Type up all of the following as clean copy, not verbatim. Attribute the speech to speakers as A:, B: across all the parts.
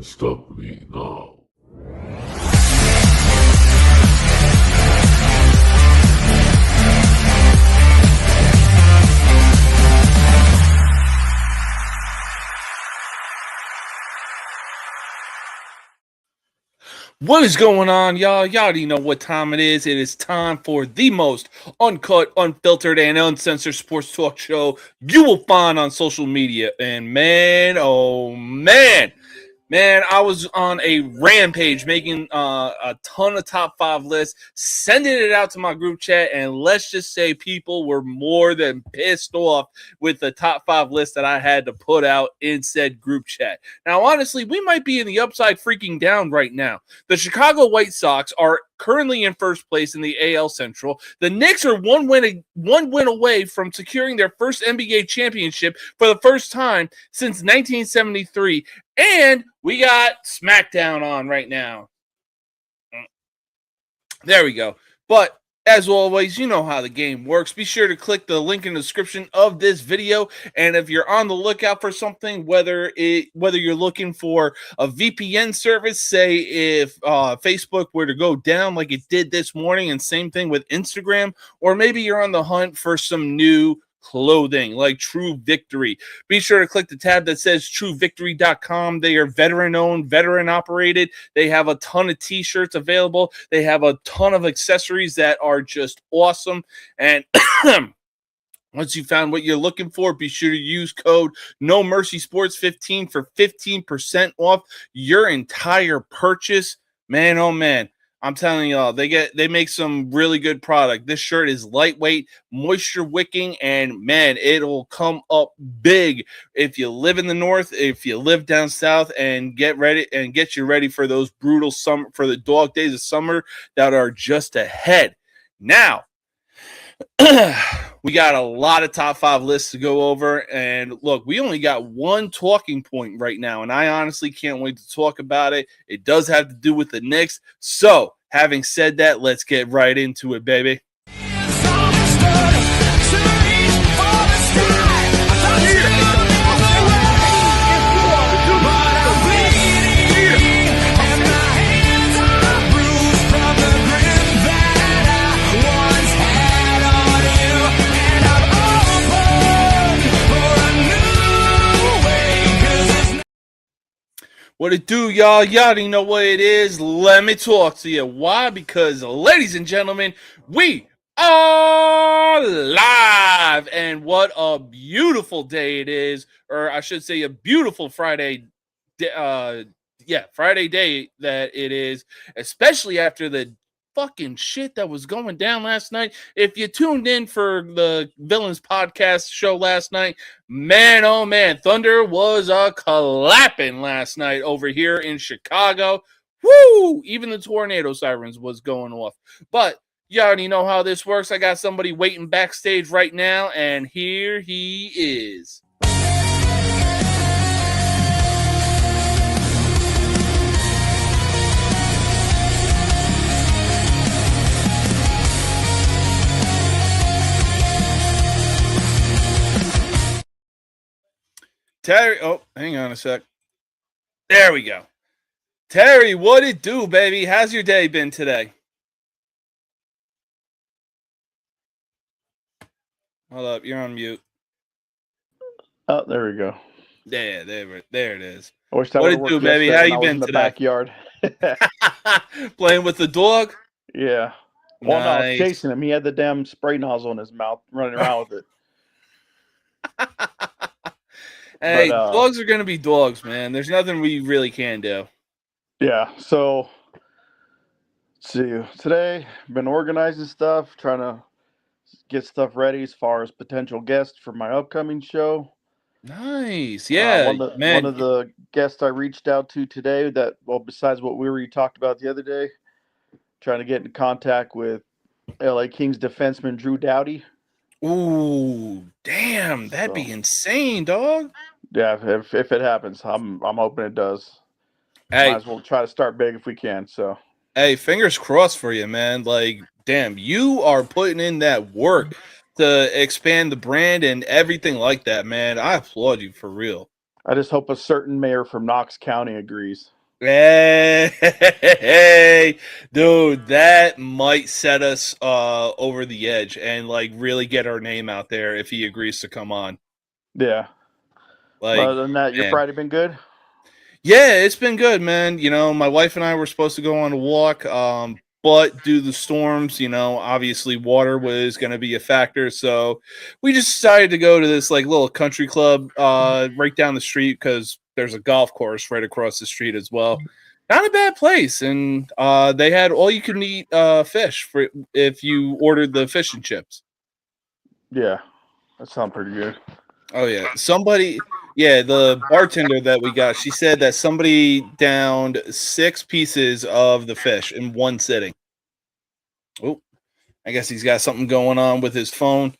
A: stop me now.
B: What is going on, y'all? Y'all already know what time it is. It is time for the most uncut, unfiltered, and uncensored sports talk show you will find on social media. And man, oh man, I was on a rampage making a ton of top 5 lists, sending it out to my group chat, and let's just say people were more than pissed off with the top 5 list that I had to put out in said group chat. Now, honestly, we might be in the upside freaking down right now. The Chicago White Sox are currently in first place in the AL Central. The Knicks are one win away from securing their first NBA championship for the first time since 1973. And we got SmackDown on right now. There we go. But as always, you know how the game works. Be sure to click the link in the description of this video. And if you're on the lookout for something, whether you're looking for a VPN service, say if Facebook were to go down like it did this morning, and same thing with Instagram, or maybe you're on the hunt for some new clothing like True Victory, be sure to click the tab that says truevictory.com. They are veteran owned, veteran operated. They have a ton of t-shirts available. They have a ton of accessories that are just awesome. And once you found what you're looking for, be sure to use code No Mercy Sports 15 for 15% off your entire purchase. Man, oh man, I'm telling y'all, they make some really good product. This shirt is lightweight, moisture wicking, and man, it'll come up big if you live in the north, if you live down south, and get you ready for those brutal summer, for the dog days of summer that are just ahead. Now, we got a lot of top 5 lists to go over, and look, we only got one talking point right now, and I honestly can't wait to talk about it. It does have to do with the Knicks. So, having said that, let's get right into it, baby. What it do, y'all? Y'all already know what it is. Let me talk to you. Why? Because, ladies and gentlemen, we are live. And what a beautiful day it is. Or I should say a beautiful Friday. Friday day that it is. Especially after the fucking shit that was going down last night. If you tuned in for the Villains podcast show last night, man, oh man, thunder was a-clapping last night over here in Chicago. Woo! Even the tornado sirens was going off. But you already know how this works. I got somebody waiting backstage right now, and here he is. Terry, oh, hang on a sec. There we go. Terry, what it do, baby? How's your day been today? Hold up, you're on mute.
C: Oh, there we go.
B: Yeah, there it is.
C: What
B: it do, baby? How you been
C: in the
B: today?
C: Backyard.
B: Playing with the dog?
C: Yeah. Well,
B: nice.
C: No, I was chasing him. He had the damn spray nozzle in his mouth, running around with it.
B: Hey, dogs are going to be dogs, man. There's nothing we really can do.
C: Yeah, so let's see. Today, been organizing stuff, trying to get stuff ready as far as potential guests for my upcoming show.
B: Nice. Yeah,
C: one of the guests I reached out to today besides what we talked about the other day, trying to get in contact with LA Kings defenseman Drew Doughty.
B: Ooh, damn, that'd be insane, dog.
C: Yeah, if it happens, I'm hoping it does.
B: Hey,
C: might as well try to start big if we can. So,
B: hey, fingers crossed for you, man. Like, damn, you are putting in that work to expand the brand and everything like that, man. I applaud you for real.
C: I just hope a certain mayor from Knox County agrees.
B: Hey, dude, that might set us over the edge and like really get our name out there if he agrees to come on.
C: Yeah.
B: Like,
C: Other than that, your
B: man.
C: Friday been good?
B: Yeah, it's been good, man. You know, my wife and I were supposed to go on a walk, but due to the storms, you know, obviously water was going to be a factor. So we just decided to go to this like little country club right down the street because there's a golf course right across the street as well. Not a bad place, and they had all you can eat fish for if you ordered the fish and chips.
C: Yeah. That sounds pretty good.
B: Oh yeah, the bartender that we got, she said that somebody downed 6 pieces of the fish in one sitting. Oh, I guess he's got something going on with his phone.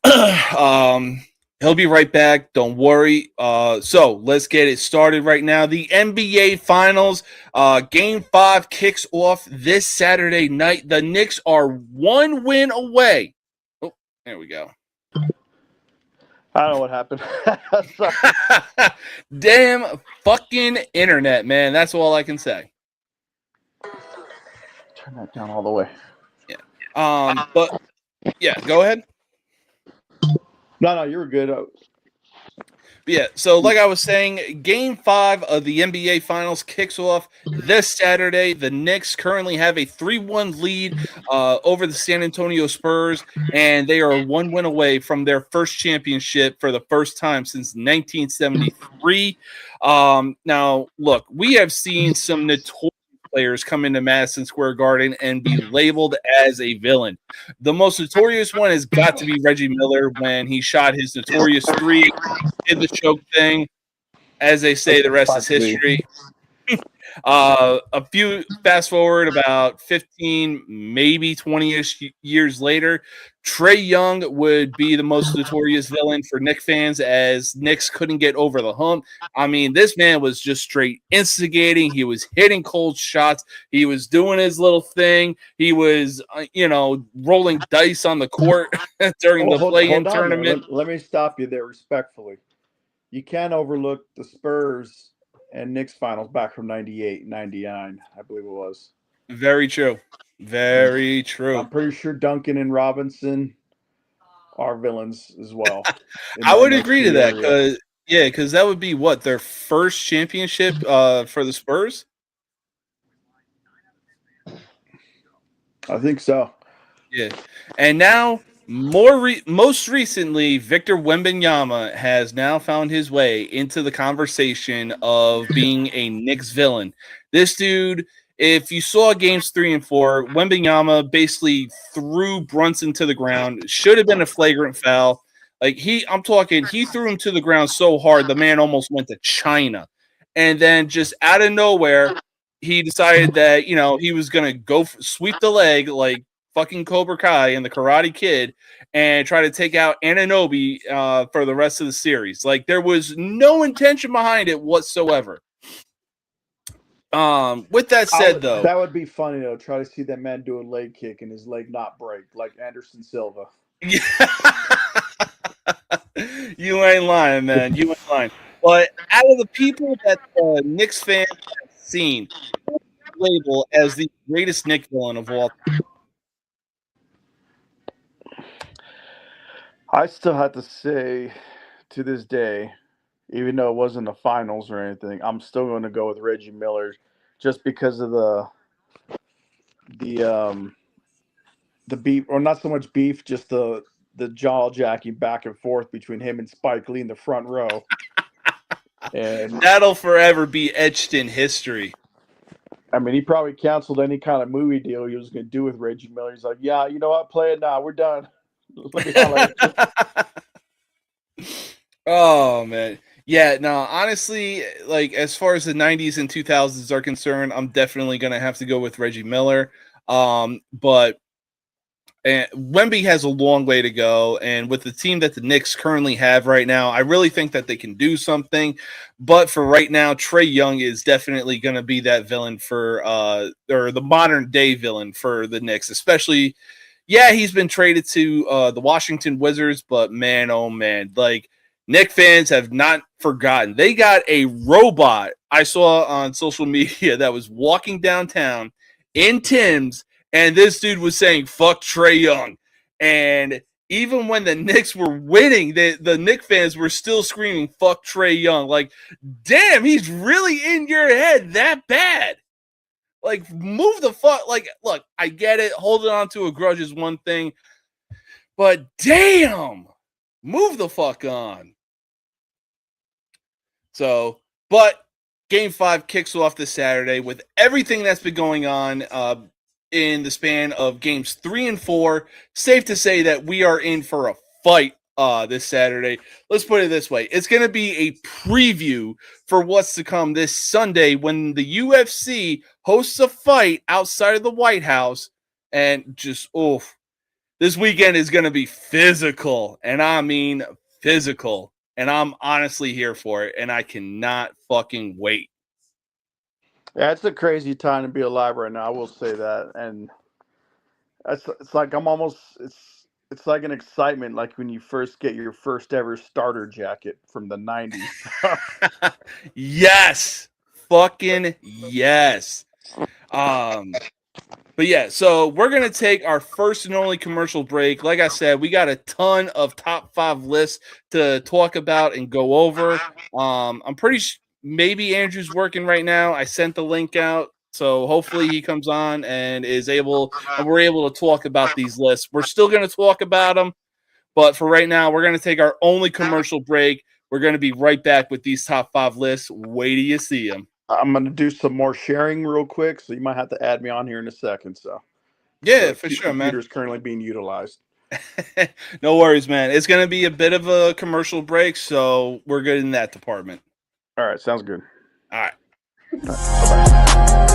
B: He'll be right back. Don't worry. So let's get it started right now. The NBA Finals, Game 5 kicks off this Saturday night. The Knicks are 1 win away. Oh, there we go.
C: I don't know what happened.
B: Damn fucking internet, man. That's all I can say.
C: Turn that down all the way.
B: Yeah. But yeah, go ahead.
C: No, you were good.
B: Yeah, so like I was saying, Game 5 of the NBA Finals kicks off this Saturday. The Knicks currently have a 3-1 lead over the San Antonio Spurs, and they are 1 win away from their first championship for the first time since 1973. Now, look, we have seen some notorious players come into Madison Square Garden and be labeled as a villain. The most notorious one has got to be Reggie Miller when he shot his notorious 3, did the choke thing. As they say, the rest is history. A few fast forward about 15, maybe 20-ish years later, Trae Young would be the most notorious villain for Knicks fans as Knicks couldn't get over the hump. I mean, this man was just straight instigating. He was hitting cold shots. He was doing his little thing. He was, rolling dice on the court during the play-in tournament.
C: Let me stop you there respectfully. You can't overlook the Spurs and Knicks finals back from 98, 99, I believe it was.
B: Very true. Very true.
C: I'm pretty sure Duncan and Robinson are villains as well.
B: I would agree to that because that would be what, their first championship for the Spurs?
C: I think so.
B: Yeah. And now most recently, Victor Wembanyama has now found his way into the conversation of being a Knicks villain. This dude, if you saw games 3 and 4, Wembanyama basically threw Brunson to the ground. Should have been a flagrant foul. Like he threw him to the ground so hard the man almost went to China. And then just out of nowhere, he decided that, he was going to go sweep the leg like fucking Cobra Kai and the Karate Kid and try to take out Anunoby for the rest of the series. Like there was no intention behind it whatsoever. With that said, though,
C: that would be funny though. Try to see that man do a leg kick and his leg not break like Anderson Silva.
B: You ain't lying, man. You ain't lying. But out of the people that Knicks fans have seen, label as the greatest Knicks villain of all time.
C: I still have to say, to this day, even though it wasn't the finals or anything, I'm still going to go with Reggie Miller, just because of the beef, or not so much beef, just the jaw jacking back and forth between him and Spike Lee in the front row. And
B: that'll forever be etched in history.
C: I mean, he probably canceled any kind of movie deal he was going to do with Reggie Miller. He's like, yeah, you know what? Play it now. We're done.
B: Oh, man. Yeah, no, honestly, like as far as the 90s and 2000s are concerned, I'm definitely going to have to go with Reggie Miller. But Wemby has a long way to go, and with the team that the Knicks currently have right now, I really think that they can do something. But for right now, Trae Young is definitely going to be that villain for or the modern day villain for the Knicks, especially. Yeah, he's been traded to the Washington Wizards, but man, oh man, like Knicks fans have not forgotten. They got a robot I saw on social media that was walking downtown in Tim's, and this dude was saying, fuck Trae Young. And even when the Knicks were winning, the Knicks fans were still screaming, fuck Trae Young. Like, damn, he's really in your head that bad. Like, move the fuck. Like, look, I get it. Holding on to a grudge is one thing. But damn, move the fuck on. So, but Game 5 kicks off this Saturday with everything that's been going on in the span of Games 3 and 4. Safe to say that we are in for a fight this Saturday. Let's put it this way. It's going to be a preview for what's to come this Sunday when the UFC hosts a fight outside of the White House. And just, this weekend is going to be physical. And I mean physical. And I'm honestly here for it. And I cannot fucking wait.
C: Yeah, it's a crazy time to be alive right now. I will say that. And it's like I'm almost it's like an excitement like when you first get your first ever starter jacket from the 90s.
B: Yes. Fucking yes. But yeah, so we're going to take our first and only commercial break. Like I said, we got a ton of top 5 lists to talk about and go over. I'm pretty sure maybe Andrew's working right now. I sent the link out, so hopefully he comes on and we're able to talk about these lists. We're still going to talk about them, but for right now, we're going to take our only commercial break. We're going to be right back with these top 5 lists. Wait till you see them.
C: I'm going to do some more sharing real quick, so you might have to add me on here in a second. So,
B: yeah, for sure, man.
C: Computer's currently being utilized.
B: No worries, man. It's going to be a bit of a commercial break, so we're good in that department.
C: All right, sounds good.
B: All right.
C: Bye-bye.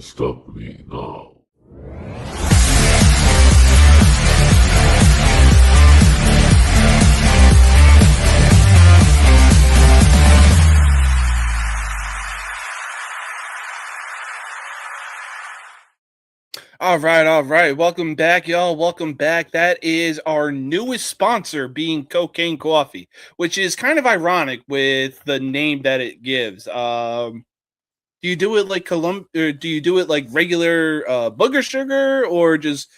A: stop me now.
B: All right. Welcome back, y'all. Welcome back. That is our newest sponsor, being Cocaine Coffee, which is kind of ironic with the name that it gives. Do you do it like or do you do it like regular booger sugar, or just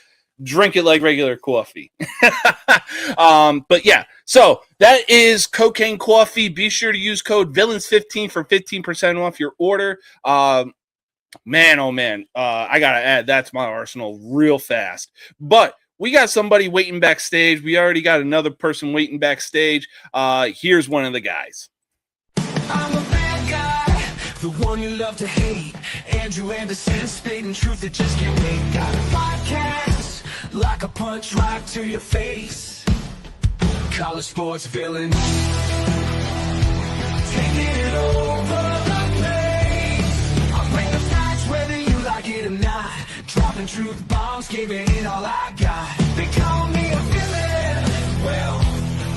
B: drink it like regular coffee? But yeah, so that is Cocaine Coffee. Be sure to use code Villains15 for 15% off your order. Man, oh man, I gotta add that to my arsenal real fast. But we got somebody waiting backstage. We already got another person waiting backstage. Here's one of the guys.
D: I'm a bad guy, the one you love to hate. Andrew Anderson, spitting truth that just can't wait. Got a podcast, like a punch right to your face. College sports villain, taking it over the place. I'll bring the facts whether you like it or not. Dropping truth bombs, giving it all I got. They call me a villain, well,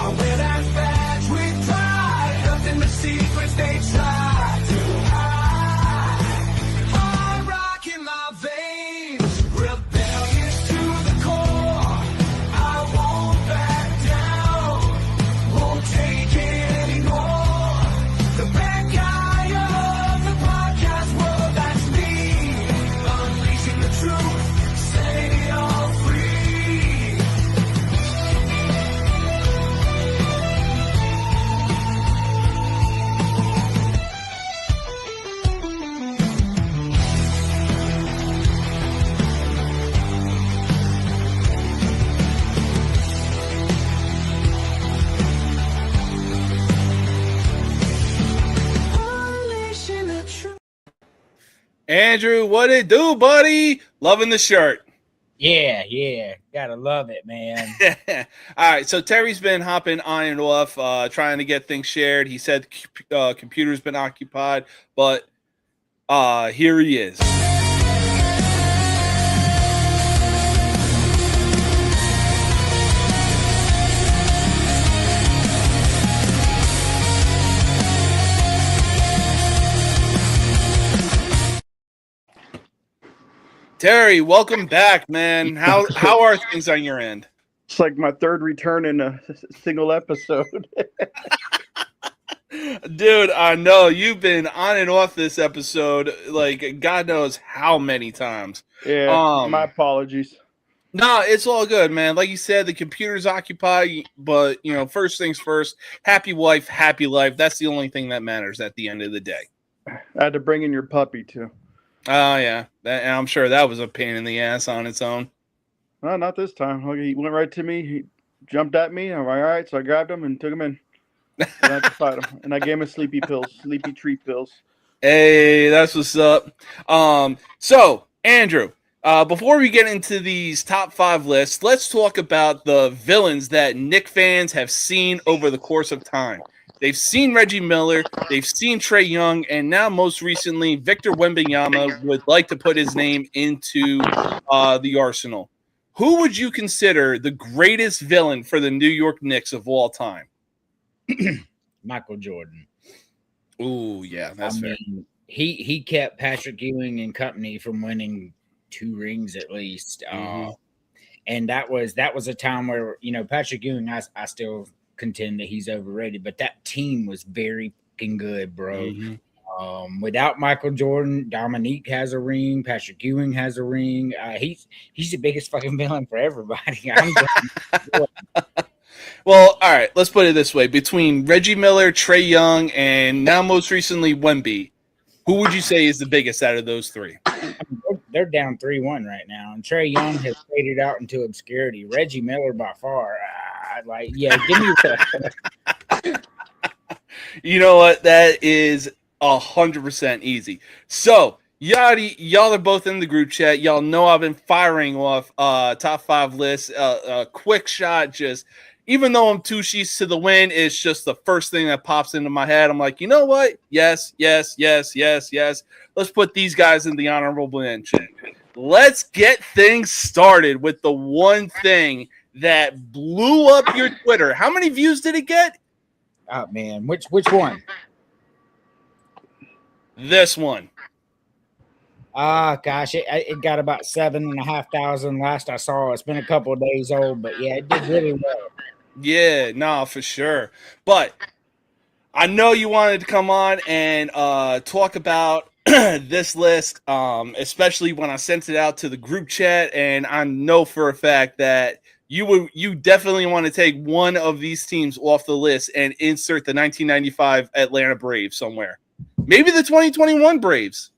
D: I wear that badge with pride. Nothing but secrets they try to hide. Hard rock in my veins, rebellious to the core. I won't back down, won't take it anymore. The bad guy of the podcast world, that's me. Unleashing the truth, setting it all free. Unleashing the truth.
B: Andrew, what it do, buddy? Loving the shirt.
E: Yeah, gotta love it, man.
B: All right, so Terry's been hopping on and off, trying to get things shared. He said computer's been occupied, but here he is. Terry, welcome back, man. How are things on your end?
C: It's like my third return in a single episode.
B: Dude, I know you've been on and off this episode like God knows how many times.
C: Yeah, my apologies.
B: No, it's all good, man. Like you said, the computer's occupied, but you know, first things first, happy wife, happy life. That's the only thing that matters at the end of the day.
C: I had to bring in your puppy too.
B: Oh yeah, and I'm sure that was a pain in the ass on its own.
C: No, not this time. Okay, he went right to me. He jumped at me. I'm like, all right, so I grabbed him and took him in. And I had to fight him. And I gave him sleepy treat pills.
B: Hey, that's what's up. So Andrew, before we get into these top 5 lists, let's talk about the villains that Knicks fans have seen over the course of time. They've seen Reggie Miller, they've seen Trae Young, and now most recently, Victor Wembanyama would like to put his name into the arsenal. Who would you consider the greatest villain for the New York Knicks of all time?
E: Michael Jordan.
B: Ooh, yeah, that's fair.
E: Mean, he kept Patrick Ewing and company from winning 2 rings at least. And that was a time where, you know, Patrick Ewing, I still contend that he's overrated, but that team was very fucking good, bro. Without Michael Jordan, Dominique has a ring, Patrick Ewing has a ring. He's the biggest fucking villain for everybody.
B: Well, all right, let's put it this way. Between Reggie Miller, Trae Young, and now most recently Wemby, who would you say is the biggest out of those 3?
E: I mean, they're down 3-1 right now, and Trae Young has faded out into obscurity. Reggie Miller by far, give me that.
B: You know what? That is 100% easy. So, y'all are both in the group chat. Y'all know I've been firing off top 5 lists. A quick shot, just even though I'm 2 sheets to the wind, it's just the first thing that pops into my head. I'm like, you know what? Yes. Let's put these guys in the honorable mention. Let's get things started with the one thing that blew up your Twitter. How many views did it get?
E: Oh man, which one?
B: This one.
E: Gosh, it got about 7,500 last I saw. It's been a couple of days old, but yeah, it did really well.
B: Yeah, no, for sure. But I know you wanted to come on and talk about this list, especially when I sent it out to the group chat, and I know for a fact that you definitely want to take one of these teams off the list and insert the 1995 Atlanta Braves somewhere. Maybe the 2021 Braves.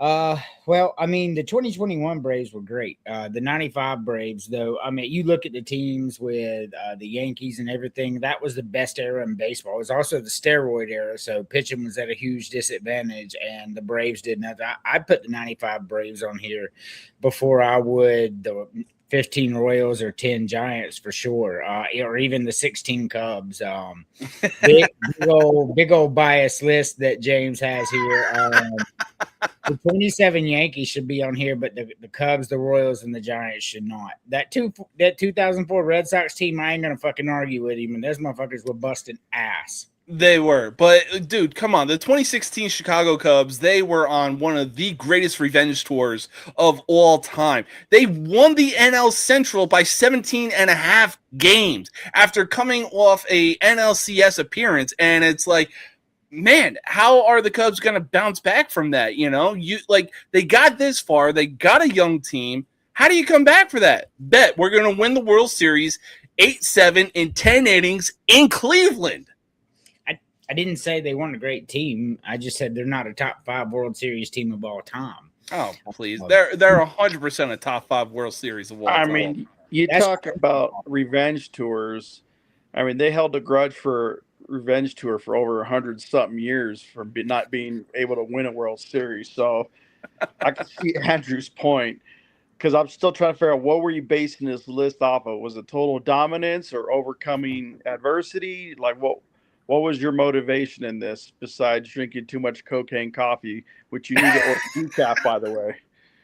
E: Well, I mean, the 2021 Braves were great. The 95 Braves, though, I mean, you look at the teams with the Yankees and everything, that was the best era in baseball. It was also the steroid era, so pitching was at a huge disadvantage, and the Braves did nothing. I put the 95 Braves on here before I would the 15 Royals or 10 Giants for sure, or even the 16 Cubs. Big old bias list that James has here. The 27 Yankees should be on here, but the Cubs, the Royals, and the Giants should not. That 2004 Red Sox team, I ain't gonna fucking argue with him, and those motherfuckers were busting ass.
B: They were, but dude, come on. The 2016 Chicago Cubs, they were on one of the greatest revenge tours of all time. They won the NL Central by 17 and a half games after coming off a NLCS appearance. And it's like, man, how are the Cubs going to bounce back from that? You know, they got this far, they got a young team. How do you come back for that? Bet we're going to win the World Series 8-7 in 10 innings in Cleveland.
E: I didn't say they weren't a great team. I just said they're not a top 5 World Series team of all time.
B: Oh, please. They're 100% a top 5 World Series of all time.
C: I mean, that's talk about revenge tours. I mean, they held a grudge for revenge tour for over 100-something years for not being able to win a World Series. So I can see Andrew's point, because I'm still trying to figure out, what were you basing this list off of? Was it total dominance or overcoming adversity? Like, what was your motivation in this besides drinking too much cocaine coffee, which you need to decaf, by the way?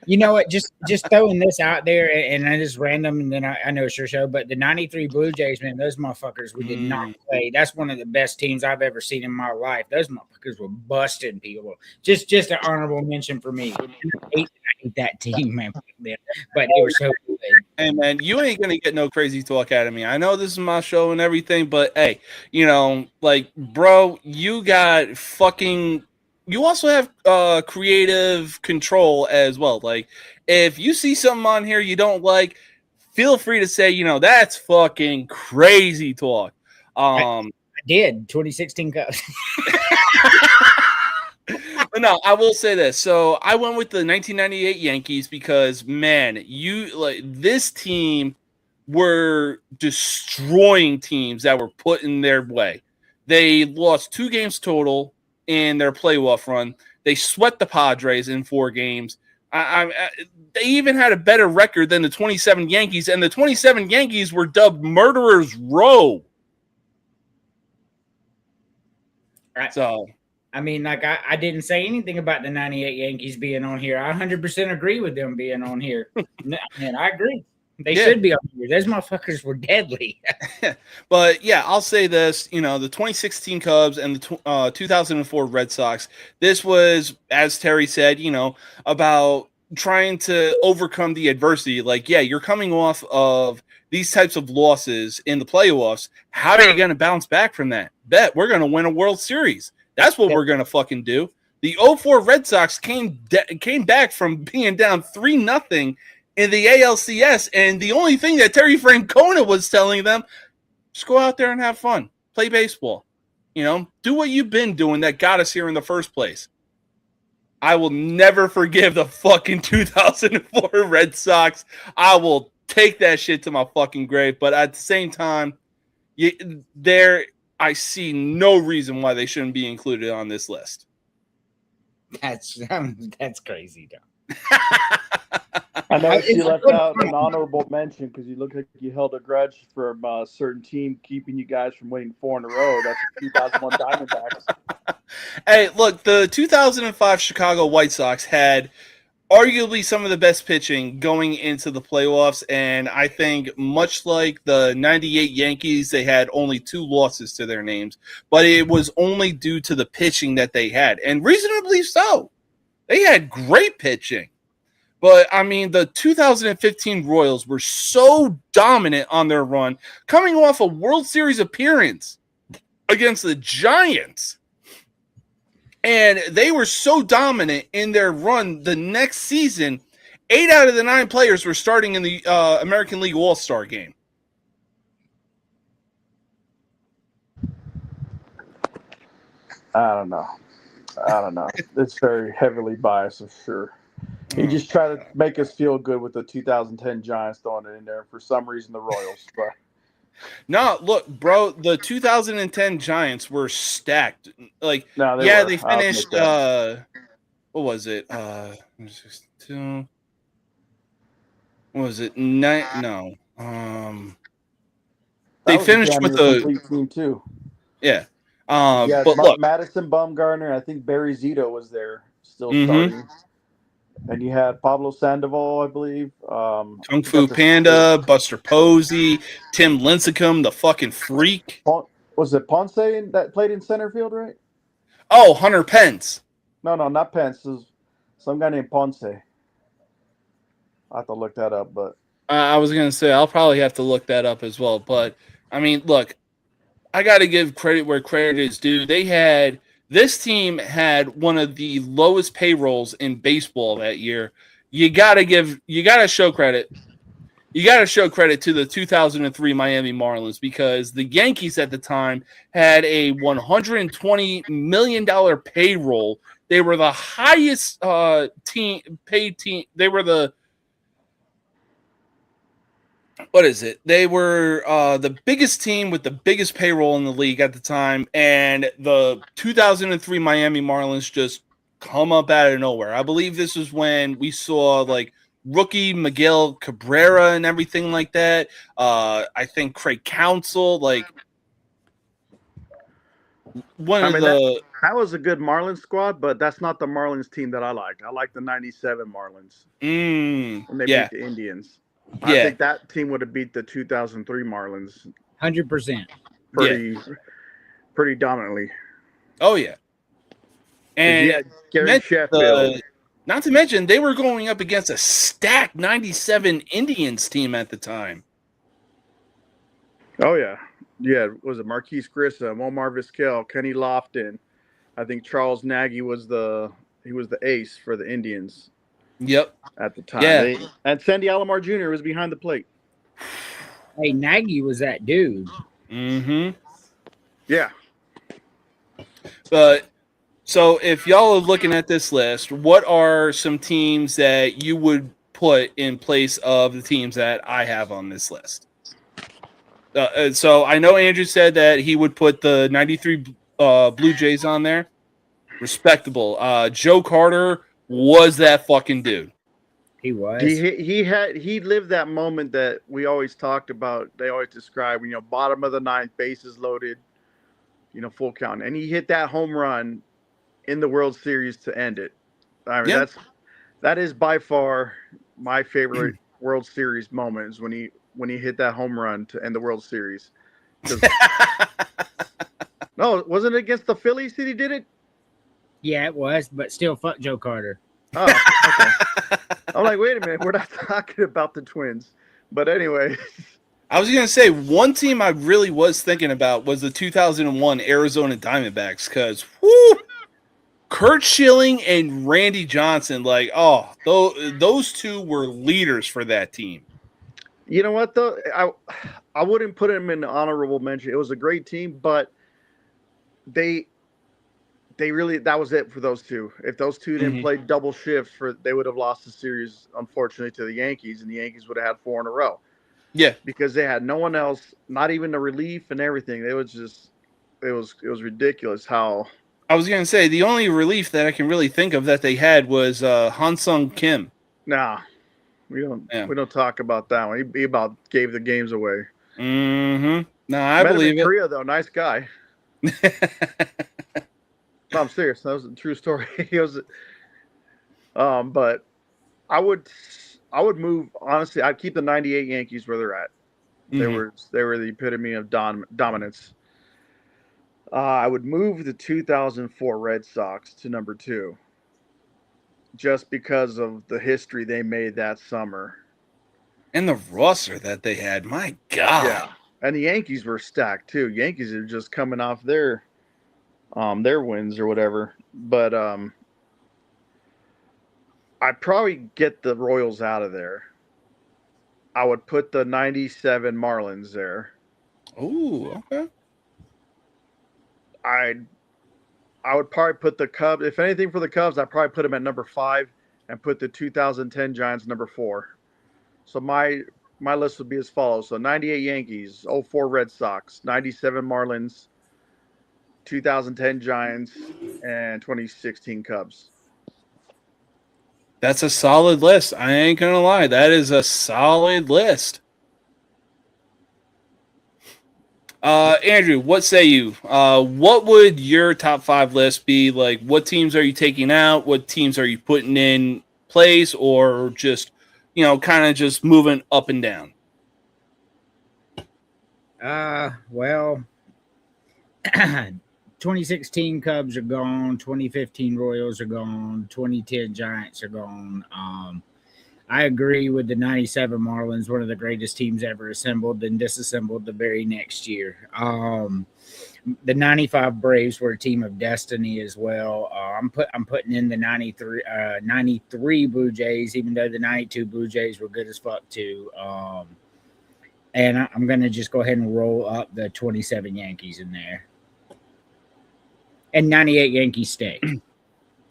E: You know what? Just throwing this out there, and I just random, and then I know it's your show, but the 93 Blue Jays, man, those motherfuckers we did not play. That's one of the best teams I've ever seen in my life. Those motherfuckers were busting people. Just an honorable mention for me. I hate that team, man. But they were so good.
B: Hey, man, you ain't going to get no crazy talk out of me. I know this is my show and everything, but hey, you know, like, bro, you got fucking... You also have creative control as well. Like, if you see something on here you don't like, feel free to say, you know, that's fucking crazy talk.
E: I did 2016 Cubs.
B: But no, I will say this. So I went with the 1998 Yankees because, man, this team were destroying teams that were put in their way. They lost 2 games total in their playoff run. They swept the Padres in 4 games. They even had a better record than the 27 Yankees, and the 27 Yankees were dubbed Murderers Row. So,
E: I mean, like, I didn't say anything about the 98 Yankees being on here. I 100% agree with them being on here. Man, I agree. They should be on here. Those motherfuckers were deadly.
B: But yeah, I'll say this, you know, the 2016 Cubs and the 2004 Red Sox, this was, as Terry said, you know, about trying to overcome the adversity. Like, yeah, you're coming off of these types of losses in the playoffs. How are you going to bounce back from that? Bet we're going to win a World Series. That's what we're going to fucking do. The 04 Red Sox came back from being down 3-0 in the ALCS, and the only thing that Terry Francona was telling them, just go out there and have fun. Play baseball. You know, do what you've been doing that got us here in the first place. I will never forgive the fucking 2004 Red Sox. I will take that shit to my fucking grave, but at the same time, I see no reason why they shouldn't be included on this list.
E: That's crazy, though.
C: I noticed you
E: It's
C: left
E: good.
C: out an honorable mention because you look like you held a grudge from a certain team keeping you guys from winning 4 in a row. That's the 2001 Diamondbacks.
B: Hey, look, the 2005 Chicago White Sox had arguably some of the best pitching going into the playoffs, and I think much like the 98 Yankees, they had only 2 losses to their names, but it was only due to the pitching that they had, and reasonably so. They had great pitching. But, I mean, the 2015 Royals were so dominant on their run, coming off a World Series appearance against the Giants. And they were so dominant in their run the next season, 8 out of the 9 players were starting in the American League All-Star game.
C: I don't know. It's very heavily biased, for sure. He just tried to make us feel good with the 2010 Giants throwing it in there. For some reason, the Royals. But
B: No, look, bro, the 2010 Giants were stacked. Like,
C: no,
B: they
C: were.
B: finished, what was it? What was it? No. They finished with the
C: complete team, too.
B: Yeah.
C: Yeah,
B: but look,
C: Madison Bumgarner, I think Barry Zito was there, still
B: Mhm.
C: starting. And you had Pablo Sandoval, I believe.
B: Kung Fu Panda, Buster Posey, Tim Lincecum, the fucking freak.
C: Was it Ponce that played in center field, right?
B: Oh, Hunter Pence.
C: No, not Pence. It was some guy named Ponce. I have to look that up, but
B: I was going to say, I'll probably have to look that up as well. But, I mean, look, I got to give credit where credit is due. This team had one of the lowest payrolls in baseball that year. You got to show credit. You got to show credit to the 2003 Miami Marlins because the Yankees at the time had a $120 million payroll. They were the highest paid team. They were the They were the biggest team with the biggest payroll in the league at the time, and the 2003 Miami Marlins just come up out of nowhere. I believe this is when we saw like rookie Miguel Cabrera and everything like that. I think Craig Counsell, like
C: that was a good Marlins squad, but that's not the Marlins team that I like. I like the 97 Marlins. When they beat the Indians. I think that team would have beat the 2003 Marlins
E: 100%.
C: Pretty dominantly.
B: Oh, yeah. And
C: Gary Sheffield.
B: Not to mention, they were going up against a stacked 97 Indians team at the time.
C: Oh, yeah. Yeah, was it Marquise Grissom, Omar Vizquel, Kenny Lofton? I think Charles Nagy was the ace for the Indians.
B: Yep.
C: At the time.
B: Yeah.
C: And Sandy Alomar Jr. was behind the plate.
E: Hey, Nagy was that dude.
B: Mm-hmm.
C: Yeah.
B: But so if y'all are looking at this list, what are some teams that you would put in place of the teams that I have on this list? So I know Andrew said that he would put the 93 Blue Jays on there. Respectable. Joe Carter was that fucking dude.
E: He was.
C: He lived that moment that we always talked about. They always describe, bottom of the ninth, bases loaded, full count. And he hit that home run in the World Series to end it. I mean, that is by far my favorite World Series moment is when he hit that home run to end the World Series. No, wasn't it against the Phillies that he did it?
E: Yeah, it was, but still, fuck Joe Carter.
C: Oh, okay. I'm like, wait a minute, we're not talking about the Twins. But anyway.
B: I was going to say, one team I really was thinking about was the 2001 Arizona Diamondbacks because, Kurt Schilling and Randy Johnson, those two were leaders for that team.
C: You know what, though? I wouldn't put them in the honorable mention. It was a great team, but they really, that was it for those two. If those two didn't play double shifts, they would have lost the series, unfortunately, to the Yankees, and the Yankees would have had 4 in a row.
B: Yeah.
C: Because they had no one else, not even the relief and everything. It was ridiculous how.
B: I was going to say, the only relief that I can really think of that they had was Han Sung Kim.
C: Nah. We don't
B: Yeah.
C: we don't talk about that one. He about gave the games away.
B: Mm-hmm. No, I
C: Met him
B: believe
C: in Korea though. Nice guy.
B: it.
C: No, I'm serious. That was a true story. He was, but I would move. Honestly, I'd keep the '98 Yankees where they're at. They were the epitome of dominance. I would move the 2004 Red Sox to number 2, just because of the history they made that summer.
B: And the roster that they had, my God.
C: Yeah, and the Yankees were stacked too. Yankees are just coming off their wins or whatever. But I'd probably get the Royals out of there. I would put the '97 Marlins there.
B: Oh, okay.
C: I would probably put the Cubs. If anything for the Cubs, I'd probably put them at number 5 and put the 2010 Giants number 4. So my list would be as follows. So 98 Yankees, 04 Red Sox, 97 Marlins, 2010 Giants, and 2016 Cubs.
B: That's a solid list. I ain't going to lie. That is a solid list. Andrew, what say you? What would your top 5 list be? Like, what teams are you taking out? What teams are you putting in place, or just, kind of just moving up and down?
E: Well, 2016 Cubs are gone. 2015 Royals are gone. 2010 Giants are gone. I agree with the 97 Marlins, one of the greatest teams ever assembled and disassembled the very next year. The 95 Braves were a team of destiny as well. I'm putting in the 93 Blue Jays, even though the 92 Blue Jays were good as fuck too. And I'm going to just go ahead and roll up the 27 Yankees in there. And 98 Yankees stay.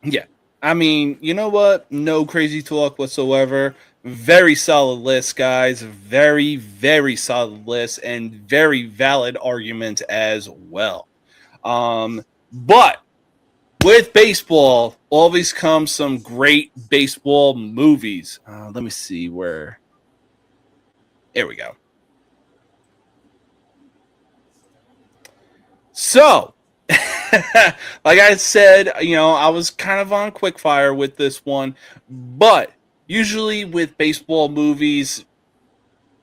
B: Yeah. I mean, you know what? No crazy talk whatsoever. Very solid list, guys. Very, very solid list and very valid argument as well. But with baseball, always comes some great baseball movies. Let me see where. There we go. So, like I said, I was kind of on quickfire with this one, but usually with baseball movies,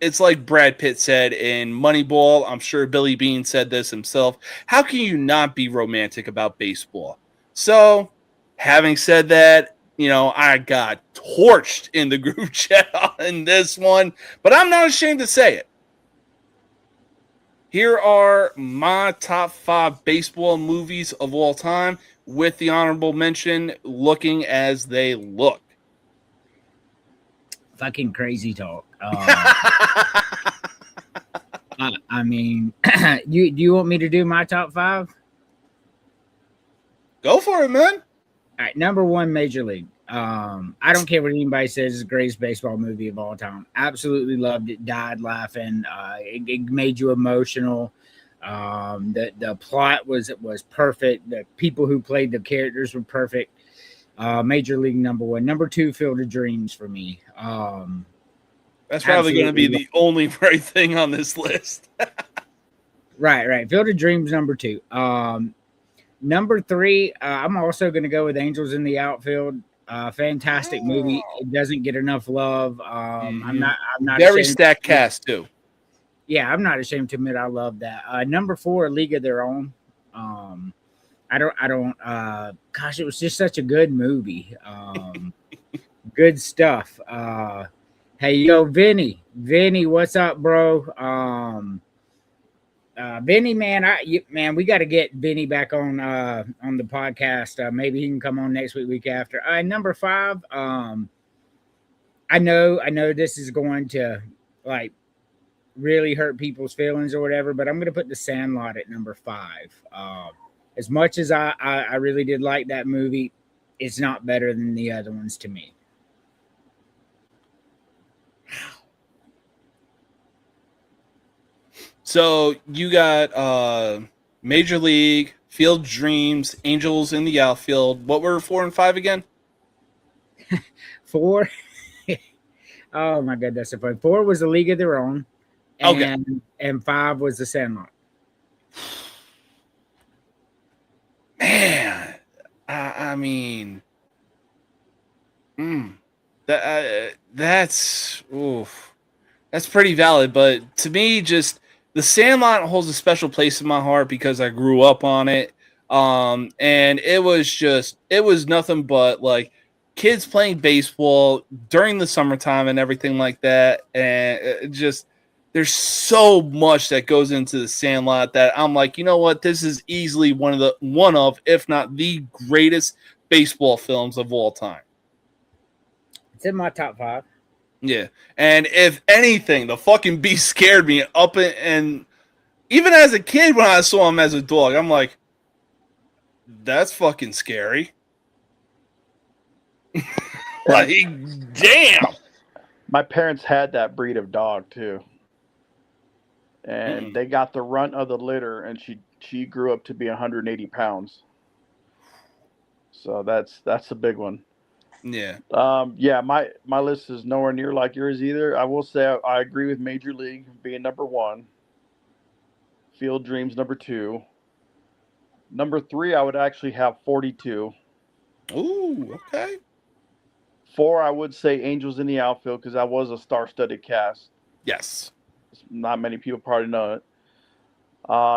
B: it's like Brad Pitt said in Moneyball. I'm sure Billy Beane said this himself. How can you not be romantic about baseball? So, having said that, I got torched in the group chat on this one, but I'm not ashamed to say it. Here are my top 5 baseball movies of all time, with the honorable mention looking as they look.
E: Fucking crazy talk. I mean, do you want me to do my top 5?
B: Go for it, man.
E: All right, number 1, Major League. I don't care what anybody says, it's the greatest baseball movie of all time. Absolutely loved it. Died laughing. It made you emotional. The plot was perfect. The people who played the characters were perfect. Major League number 1. Number 2, Field of Dreams for me.
B: That's probably going to be the only right thing on this list.
E: Right. Field of Dreams number 2. Number 3, I'm also going to go with Angels in the Outfield. Fantastic movie. It doesn't get enough love. I'm not
B: very stacked cast too.
E: Yeah, I'm not ashamed to admit I love that. Number 4, League of Their Own. Gosh, it was just such a good movie. Good stuff. Hey, yo, Vinny, what's up, bro? Vinny, man, we got to get Vinny back on the podcast. Maybe he can come on next week after. Number 5. I know this is going to like really hurt people's feelings or whatever, but I'm going to put The Sandlot at number 5. As much as I really did like that movie, it's not better than the other ones to me.
B: So you got Major League, Field of Dreams, Angels in the Outfield. What were 4 and 5 again?
E: 4. Oh my goodness! If 4 was A League of Their Own, and 5 was The Sandlot.
B: Man, I mean, that's pretty valid. But to me, just The Sandlot holds a special place in my heart because I grew up on it. And it was nothing but like kids playing baseball during the summertime and everything like that. And there's so much that goes into The Sandlot that I'm like, you know what? This is easily one of, if not the greatest baseball films of all time.
E: It's in my top 5.
B: Yeah. And if anything, the fucking beast scared me and even as a kid when I saw him as a dog, I'm like, that's fucking scary. Like, damn.
C: My parents had that breed of dog too. And they got the runt of the litter, and she grew up to be 180 pounds. So that's a big one.
B: Yeah.
C: Yeah, my list is nowhere near like yours either. I will say I agree with Major League being number 1. Field Dreams number 2. Number 3, I would actually have 42.
B: Ooh, okay.
C: 4, I would say Angels in the Outfield because that was a star-studded cast.
B: Yes.
C: Not many people probably know it.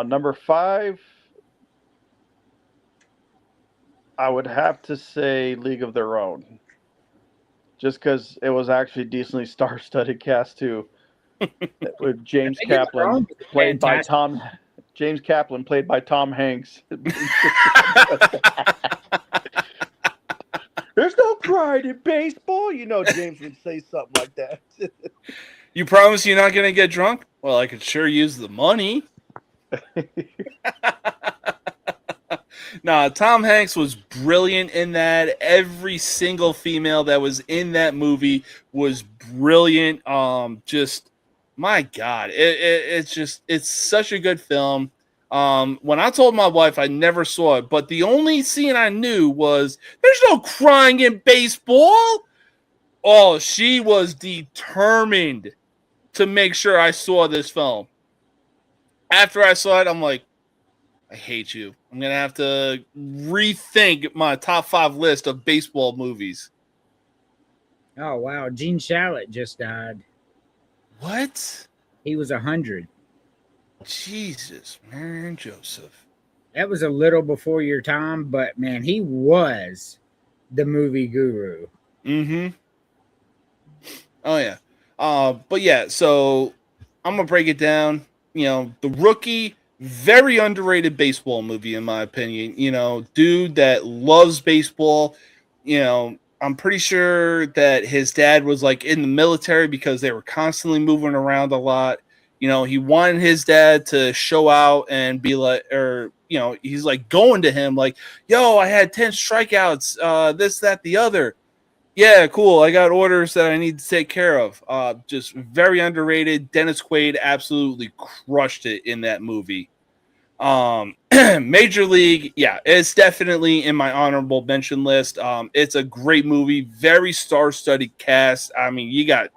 C: Number 5, I would have to say League of Their Own. Just because it was actually decently star-studded cast too. With James Kaplan played by Tom Hanks. There's no pride in baseball. You know James would say something like that.
B: You promise you're not going to get drunk? Well, I could sure use the money. Nah, Tom Hanks was brilliant in that. Every single female that was in that movie was brilliant. Just my God, it's such a good film. When I told my wife I never saw it, but the only scene I knew was there's no crying in baseball. Oh, she was determined to make sure I saw this film. After I saw it, I'm like, I hate you. I'm going to have to rethink my top 5 list of baseball movies.
E: Oh, wow. Gene Shalit just died.
B: What?
E: He was 100.
B: Jesus, Mary and Joseph.
E: That was a little before your time, but man, he was the movie guru.
B: Mm-hmm. Oh, yeah. But yeah, so I'm going to break it down. You know, The Rookie, very underrated baseball movie, in my opinion. You know, dude that loves baseball. You know, I'm pretty sure that his dad was like in the military because they were constantly moving around a lot. You know, he wanted his dad to show out and be like, or, you know, he's like going to him like, yo, I had 10 strikeouts, this, that, the other. Yeah, cool. I got orders that I need to take care of. Just very underrated. Dennis Quaid absolutely crushed it in that movie. Major League, yeah, it's definitely in my honorable mention list. It's a great movie, very star-studded cast. I mean, you got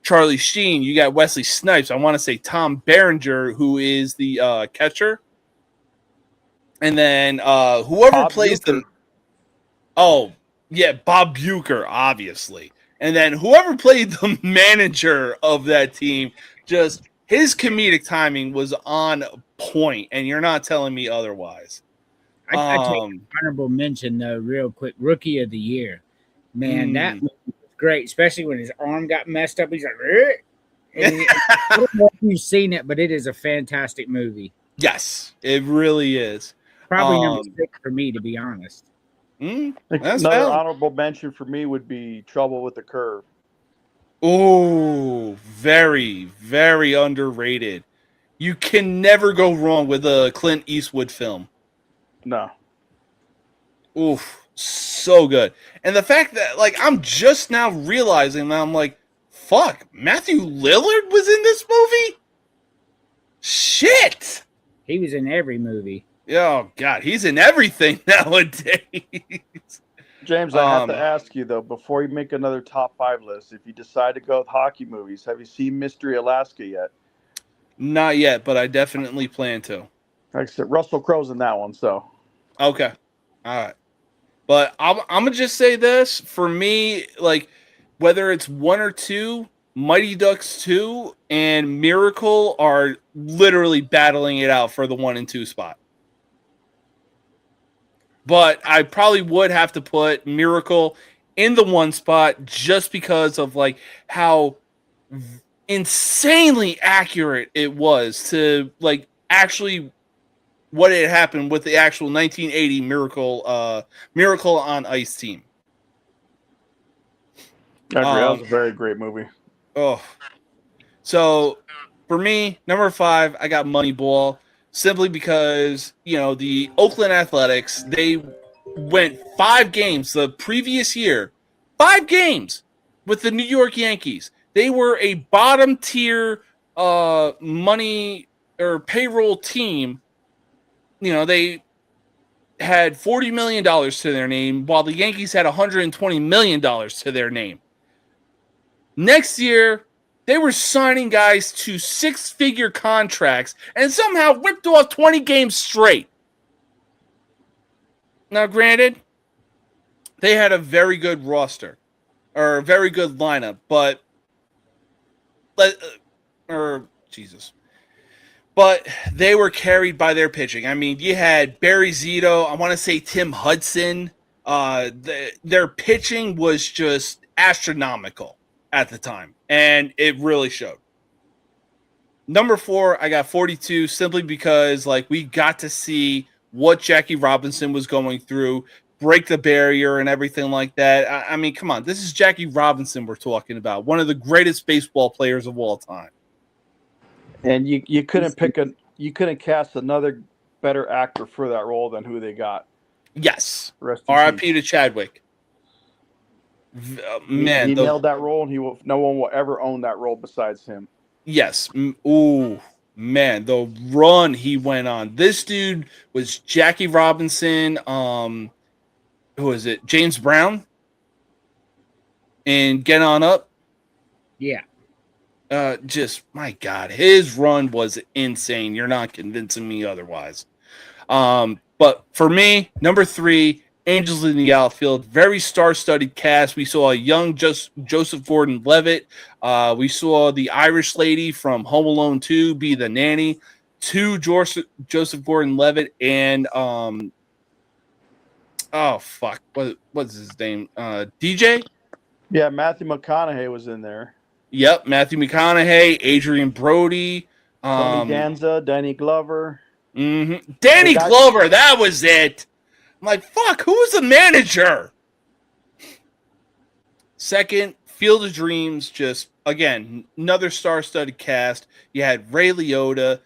B: Charlie Sheen, you got Wesley Snipes. I want to say Tom Berenger, who is the catcher, and then whoever
C: Bob
B: plays
C: Uecker.
B: the yeah, Bob Uecker, obviously. And then whoever played the manager of that team, just his comedic timing was on point, and you're not telling me otherwise.
E: I take honorable mention, though, real quick. Rookie of the Year. Man, that movie was great, especially when his arm got messed up. He's like, I don't know if you've seen it, but it is a fantastic movie.
B: Yes, it really is.
E: Probably number 6 for me, to be honest.
B: That's
C: Another
B: valid.
C: honorable mention for me would be Trouble with the Curve.
B: Oh, very, very underrated. You can never go wrong with a Clint Eastwood film.
C: No.
B: Oof, so good. And the fact that, like, I'm just now realizing that I'm like, fuck, Matthew Lillard was in this movie? Shit!
E: He was in every movie.
B: Oh, God, he's in everything nowadays.
C: James, I have to ask you though, before you make another top 5 list, if you decide to go with hockey movies, have you seen Mystery Alaska yet?
B: Not yet, but I definitely plan to.
C: Like I said, Russell Crowe's in that one, so.
B: Okay. All right. But I'm gonna just say this for me, like whether it's 1 or 2, Mighty Ducks 2 and Miracle are literally battling it out for the 1 and 2 spot. But I probably would have to put Miracle in the 1 spot just because of like how insanely accurate it was to like actually what had happened with the actual 1980 Miracle on Ice team.
C: I agree. That was a very great movie.
B: Oh, so for me, number 5, I got Moneyball simply because the Oakland Athletics, they went 5 games the previous year, 5 games with the New York Yankees. They were a bottom tier money or payroll team. They had $40 million to their name, while the Yankees had $120 million to their name. Next year, they were signing guys to 6-figure contracts and somehow whipped off 20 games straight. Now, granted, they had a very good roster or a very good lineup, but But they were carried by their pitching. I mean, you had Barry Zito, I want to say Tim Hudson. Their pitching was just astronomical at the time, and it really showed. Number 4, I got 42, simply because we got to see what Jackie Robinson was going through, break the barrier and everything like that. I mean, come on, this is Jackie Robinson we're talking about, one of the greatest baseball players of all time. And
C: you couldn't cast another better actor for that role than who they got.
B: Yes. R.I.P. to Chadwick.
C: Man, he nailed that role, and no one will ever own that role besides him.
B: Yes. Ooh, man, the run he went on. This dude was Jackie Robinson. Who was it? James Brown. And Get On Up.
E: Yeah.
B: Just my God, his run was insane. You're not convincing me otherwise. But for me, number 3, Angels in the Outfield, very star-studded cast. We saw a young Joseph Gordon-Levitt. We saw the Irish lady from Home Alone 2 be the nanny to Joseph Gordon-Levitt, and what's his name? DJ?
C: Yeah, Matthew McConaughey was in there.
B: Yep, Matthew McConaughey, Adrian Brody,
C: Tony Danza, Danny Glover.
B: Mm-hmm. Danny Glover, that was it. I'm like, fuck, who was the manager? Second, Field of Dreams, just, again, another star-studded cast. You had Ray Liotta,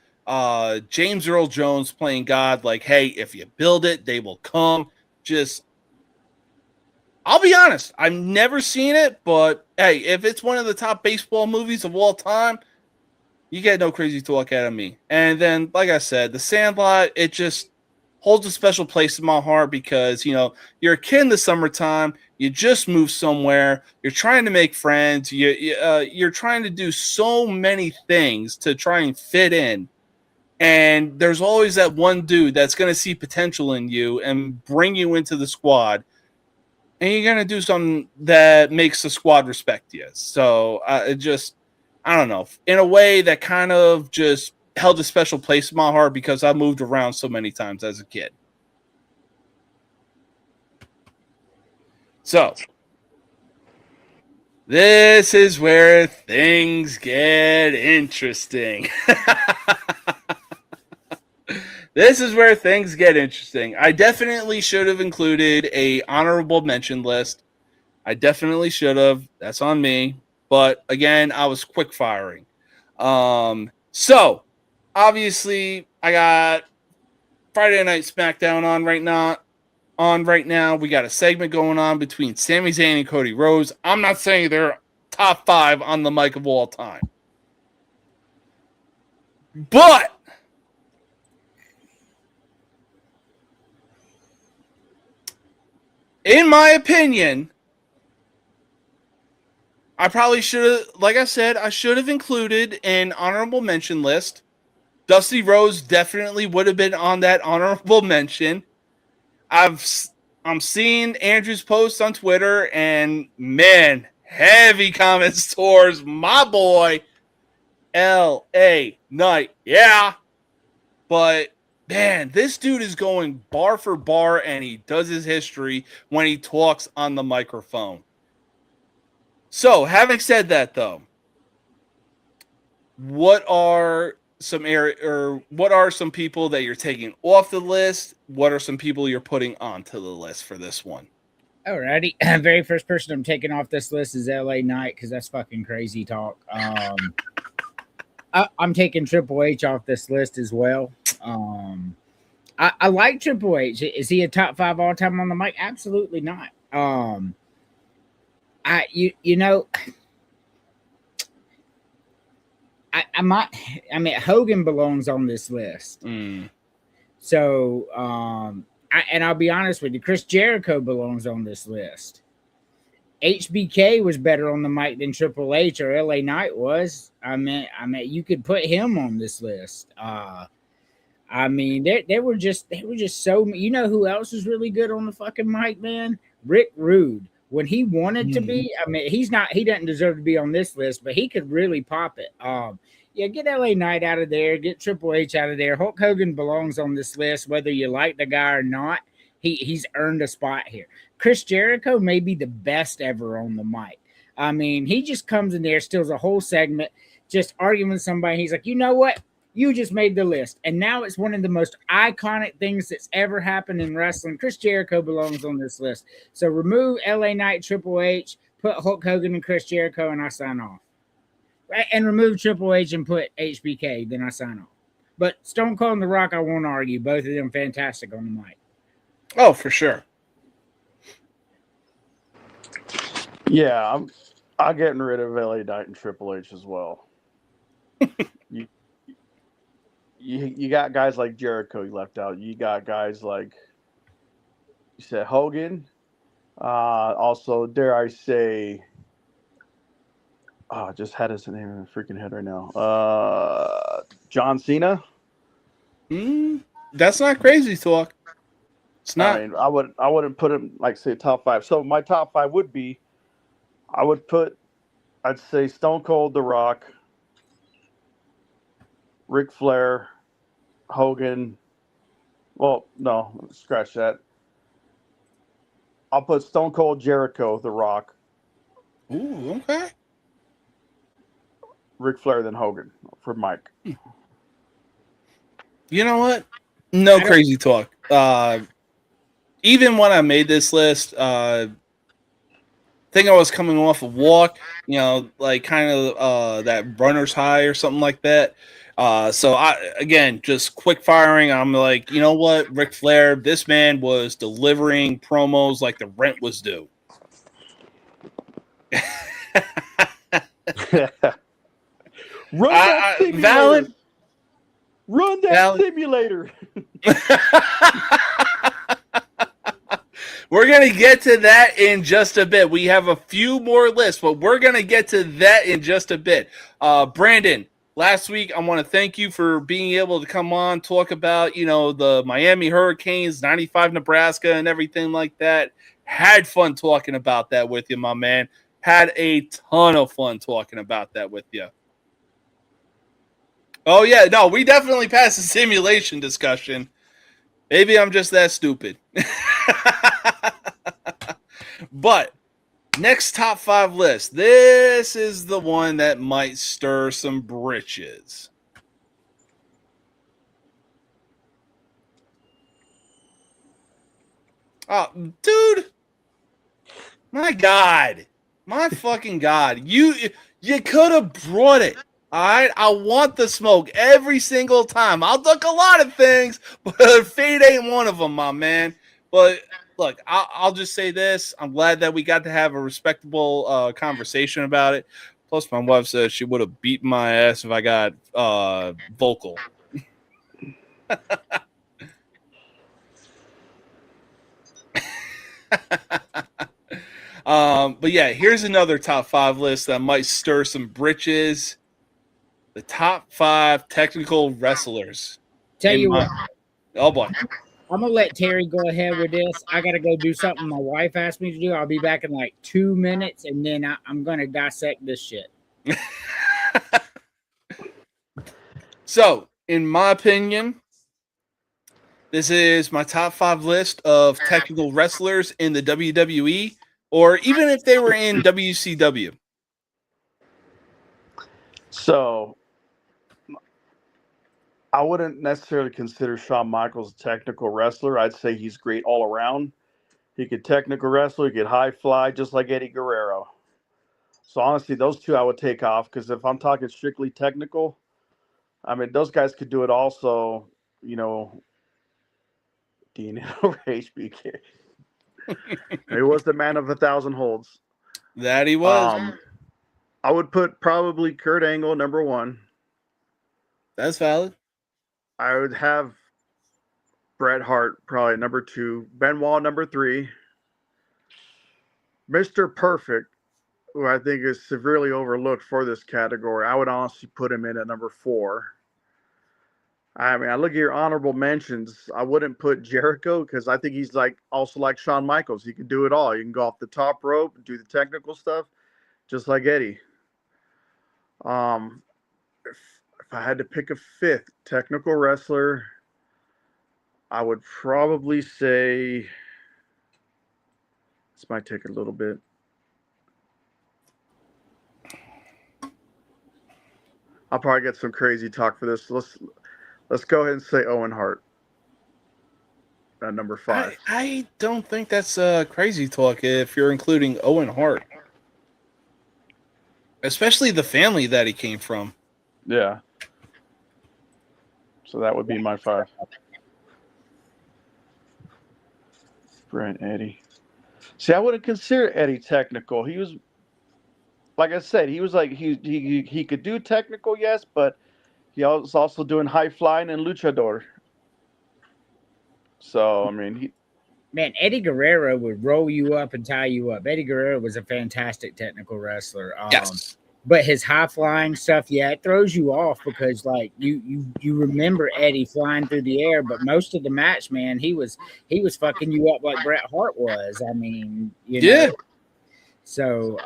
B: James Earl Jones playing God, like, hey, if you build it, they will come. Just, I'll be honest, I've never seen it, but, hey, if it's one of the top baseball movies of all time, you get no crazy talk out of me. And then, like I said, The Sandlot, it just holds a special place in my heart because, you're a kid in the summertime, you just moved somewhere, you're trying to make friends, you're trying to do so many things to try and fit in. And there's always that one dude that's going to see potential in you and bring you into the squad. And you're going to do something that makes the squad respect you. So I don't know, in a way that kind of just held a special place in my heart because I moved around so many times as a kid. So, this is where things get interesting. This is where things get interesting. I definitely should have included a honorable mention list. I definitely should have. That's on me. But again, I was quick firing. So obviously I got Friday Night SmackDown on right now. We got a segment going on between Sami Zayn and Cody Rhodes. I'm not saying they're top 5 on the mic of all time. But in my opinion, I probably should have, like I said, I should have included an honorable mention list. Dusty Rose definitely would have been on that honorable mention. I'm seeing Andrew's post on Twitter, and man, heavy comments towards my boy, L.A. Knight. Yeah, but man, this dude is going bar for bar, and he does his history when he talks on the microphone. So, having said that, though, what are some people that you're taking off the list? What are some people you're putting onto the list for this one?
E: Alrighty, very first person I'm taking off this list is LA Knight because that's fucking crazy talk. I'm taking Triple H off this list as well. I like Triple H. Is he a top 5 all time on the mic? Absolutely not. I mean, Hogan belongs on this list. So, I'll be honest with you, Chris Jericho belongs on this list. HBK was better on the mic than Triple H or LA Knight was. I mean, you could put him on this list. I mean, they were just so. You know who else is really good on the fucking mic, man? Rick Rude. When he wanted to be, I mean, he doesn't deserve to be on this list, but he could really pop it. Yeah, get LA Knight out of there, get Triple H out of there. Hulk Hogan belongs on this list, whether you like the guy or not. He's earned a spot here. Chris Jericho may be the best ever on the mic. I mean, he just comes in there, steals a whole segment, just arguing with somebody. He's like, you know what? You just made the list. And now it's one of the most iconic things that's ever happened in wrestling. Chris Jericho belongs on this list. So remove LA Knight, Triple H, put Hulk Hogan and Chris Jericho, and I sign off. And remove Triple H and put HBK, then I sign off. But Stone Cold and The Rock, I won't argue. Both of them fantastic on the mic.
B: Oh, for sure.
C: Yeah, I'm getting rid of LA Knight and Triple H as well. You got guys like Jericho you left out. You got guys like, you said Hogan. Also, dare I say, I just had his name in my freaking head right now. John Cena.
B: That's not crazy talk. It's not.
C: I mean, I wouldn't put him like say top 5. So my top 5 would be, I'd say Stone Cold, The Rock, Ric Flair, Hogan. Well, no, scratch that. I'll put Stone Cold, Jericho, The Rock.
B: Ooh, okay.
C: Ric Flair, then Hogan for Mike.
B: You know what? No crazy talk. Even when I made this list, I think I was coming off a walk, you know, like kind of that runner's high or something like that. So again, just quick firing. I'm like, you know what, Ric Flair, this man was delivering promos like the rent was due.
C: Run that simulator.
B: Valid.
C: Run that simulator.
B: We're going to get to that in just a bit. We have a few more lists, but we're going to get to that in just a bit. Brandon, last week, I want to thank you for being able to come on, talk about, you know, the Miami Hurricanes, 95 Nebraska, and everything like that. Had fun talking about that with you, my man. Had a ton of fun talking about that with you. Oh, yeah. No, we definitely passed the simulation discussion. Maybe I'm just that stupid. But next top 5 list. This is the one that might stir some britches. Oh, dude. My God. My fucking God. You could have brought it. All right, I want the smoke every single time. I'll duck a lot of things, but fate ain't one of them, my man. But look, I'll just say this. I'm glad that we got to have a respectable conversation about it. Plus, my wife said she would have beaten my ass if I got vocal. But yeah, here's another top 5 list that might stir some britches. The top 5 technical wrestlers.
E: Tell you what,
B: Oh boy.
E: I'm gonna let Terry go ahead with this. I gotta go do something my wife asked me to do. I'll be back in like 2 minutes, and then I'm gonna dissect this shit.
B: So, in my opinion, this is my top 5 list of technical wrestlers in the WWE, or even if they were in WCW.
C: So, I wouldn't necessarily consider Shawn Michaels a technical wrestler. I'd say he's great all around. He could technical wrestle, he could high fly, just like Eddie Guerrero. So honestly, those two I would take off, because if I'm talking strictly technical, I mean, those guys could do it also, you know, Dean over HBK. He was the man of 1,000 holds.
B: That he was.
C: I would put probably Kurt Angle number 1.
B: That's valid.
C: I would have Bret Hart probably number 2. Benoit number 3. Mr. Perfect, who I think is severely overlooked for this category, I would honestly put him in at number 4. I mean, I look at your honorable mentions. I wouldn't put Jericho, because I think he's also like Shawn Michaels. He can do it all. You can go off the top rope and do the technical stuff, just like Eddie. If I had to pick a 5th technical wrestler, I would probably say, this might take a little bit. I'll probably get some crazy talk for this. Let's go ahead and say Owen Hart at number 5.
B: I don't think that's crazy talk if you're including Owen Hart, especially the family that he came from.
C: Yeah. So that would be my 5. Brent Eddie. See, I wouldn't consider Eddie technical. He was, like I said, he was like he could do technical, yes, but he was also doing high flying and luchador. So I mean,
E: Man, Eddie Guerrero would roll you up and tie you up. Eddie Guerrero was a fantastic technical wrestler.
B: Yes.
E: But his high flying stuff, yeah, it throws you off, because like you remember Eddie flying through the air, but most of the match, man, he was fucking you up like Bret Hart was. I mean, you know.
B: Yeah.
E: So,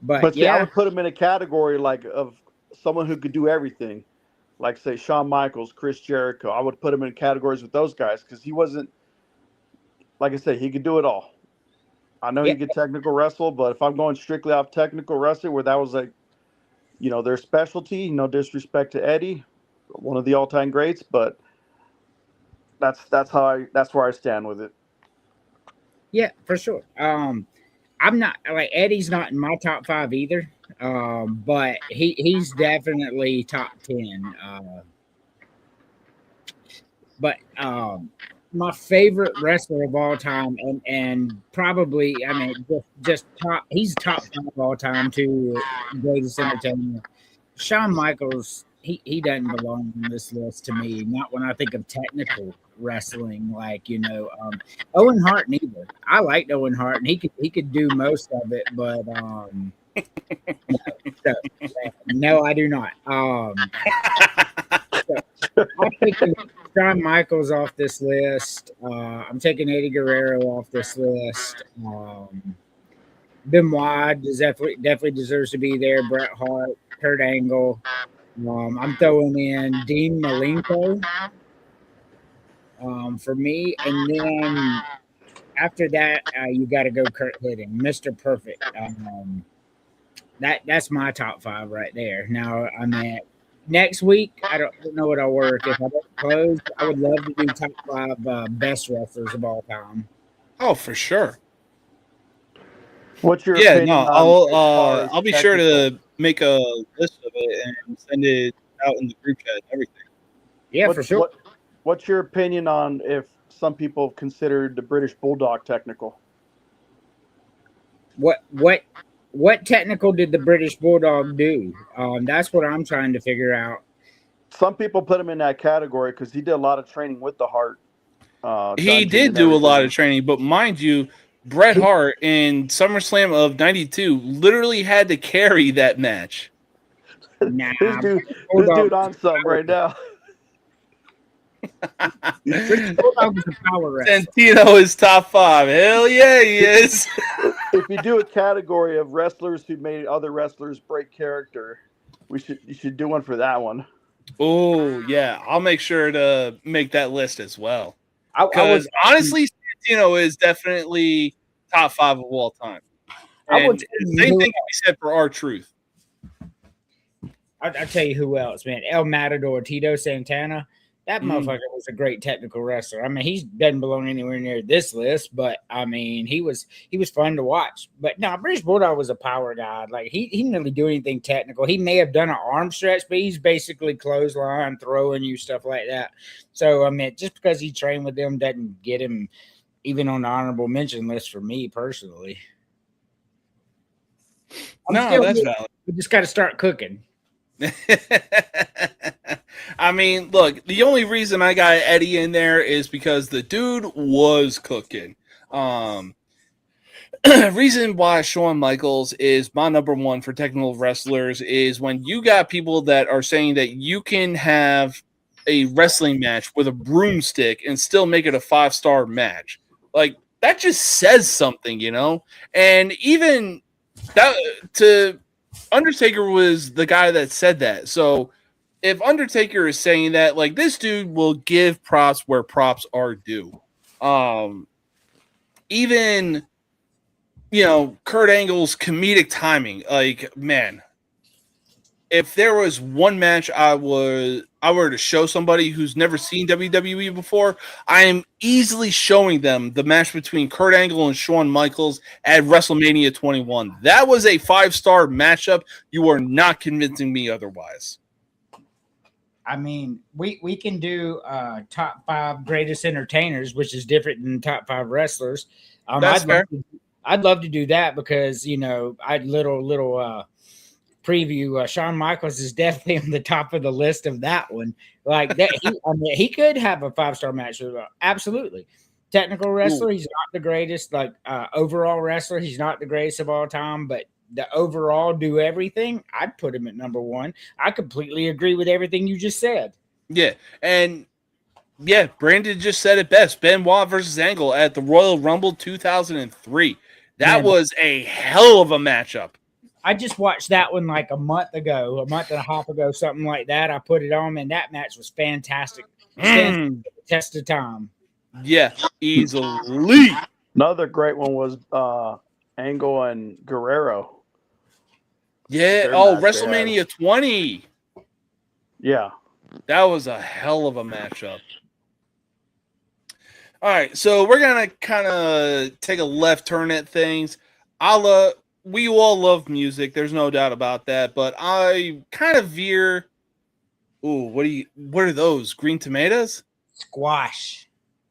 C: but
E: yeah,
C: I would put him in a category like of someone who could do everything, like say Shawn Michaels, Chris Jericho. I would put him in categories with those guys, because he wasn't, like I said, he could do it all. I know he could technical wrestle, but if I'm going strictly off technical wrestling, where that was like, you know, their specialty, no disrespect to Eddie, one of the all-time greats, but that's where I stand with it.
E: Yeah, for sure. I'm not like Eddie's not in my top 5 either. But he's definitely top 10. But my favorite wrestler of all time, and probably, I mean, just top. He's top 5 of all time too. Greatest entertainer. Shawn Michaels. He doesn't belong on this list to me. Not when I think of technical wrestling, like, you know, Owen Hart neither. I liked Owen Hart, and he could do most of it, but no, I do not. So I'm taking Shawn Michaels off this list. I'm taking Eddie Guerrero off this list. Benoit definitely deserves to be there. Bret Hart, Kurt Angle. I'm throwing in Dean Malenko for me, and then after that, you got to go Kurt Hennig, Mr. Perfect. That's my top 5 right there. Now, I mean, next week I don't know what I'll work. If I don't close, I would love to do top 5 best wrestlers of all time.
B: Oh, for sure.
C: What's your opinion?
B: No, I'll be sure to make a list of it and send it out in the group chat and everything.
E: Yeah, for sure.
C: What's your opinion on if some people considered the British Bulldog technical?
E: What technical did the British Bulldog do? That's what I'm trying to figure out.
C: Some people put him in that category because he did a lot of training with the Hart.
B: He
C: dungeon
B: did
C: and
B: do a lot
C: everything.
B: of training, but mind you, Bret Hart in SummerSlam of '92 literally had to carry that match.
E: Nah,
C: This
E: Bulldog,
C: dude on something right now.
E: Bulldog was a power wrestler.
B: Santino is top 5. Hell yeah, he is.
C: If you do a category of wrestlers who made other wrestlers break character, you should do one for that one.
B: Oh yeah, I'll make sure to make that list as well.
E: I
B: Because
E: would
B: honestly, Santino is definitely top 5 of all time.
E: I would
B: And
E: tell you
B: same
E: who
B: thing can be said for R-Truth.
E: I'll tell you who else, man. El Matador, Tito Santana. That
B: Mm.
E: motherfucker was a great technical wrestler. I mean, he doesn't belong anywhere near this list, but I mean, he was fun to watch. But no, British Bulldog was a power guy. Like he didn't really do anything technical. He may have done an arm stretch, but he's basically clothesline, throwing you, stuff like that. So I mean, just because he trained with them doesn't get him even on the honorable mention list for me personally.
B: No, that's valid.
E: We just got to start cooking.
B: I mean, look, the only reason I got Eddie in there is because the dude was cooking. Reason why Shawn Michaels is my number 1 for technical wrestlers is when you got people that are saying that you can have a wrestling match with a broomstick and still make it a 5-star match. Like, that just says something, you know? And even that Undertaker was the guy that said that. So if Undertaker is saying that, like, this dude will give props where props are due. Even, you know, Kurt Angle's comedic timing, like, man, if there was one match I were to show somebody who's never seen WWE before, I am easily showing them the match between Kurt Angle and Shawn Michaels at WrestleMania 21. That was a 5-star matchup. You are not convincing me otherwise.
E: I mean, we can do top 5 greatest entertainers, which is different than top 5 wrestlers.
B: That's fair.
E: I'd love to do that because, you know, I'd little preview. Shawn Michaels is definitely on the top of the list of that one. Like that, he could have a 5-star match. Absolutely. Technical wrestler, he's not the greatest. Like overall wrestler, he's not the greatest of all time. But the overall do everything, I'd put him at number 1. I completely agree with everything you just said.
B: Yeah, and yeah, Brandon just said it best. Benoit versus Angle at the Royal Rumble 2003. That was a hell of a matchup.
E: I just watched that one like a month and a half ago, something like that. I put it on, and that match was fantastic. Stands the test of time.
B: Yeah, easily.
C: Another great one was Angle and Guerrero.
B: Yeah. Oh, WrestleMania 20.
C: Yeah.
B: That was a hell of a matchup. All right, so we're going to kind of take a left turn at things. We all love music. There's no doubt about that. But I kind of veer. Ooh, what are those? Green tomatoes?
E: Squash.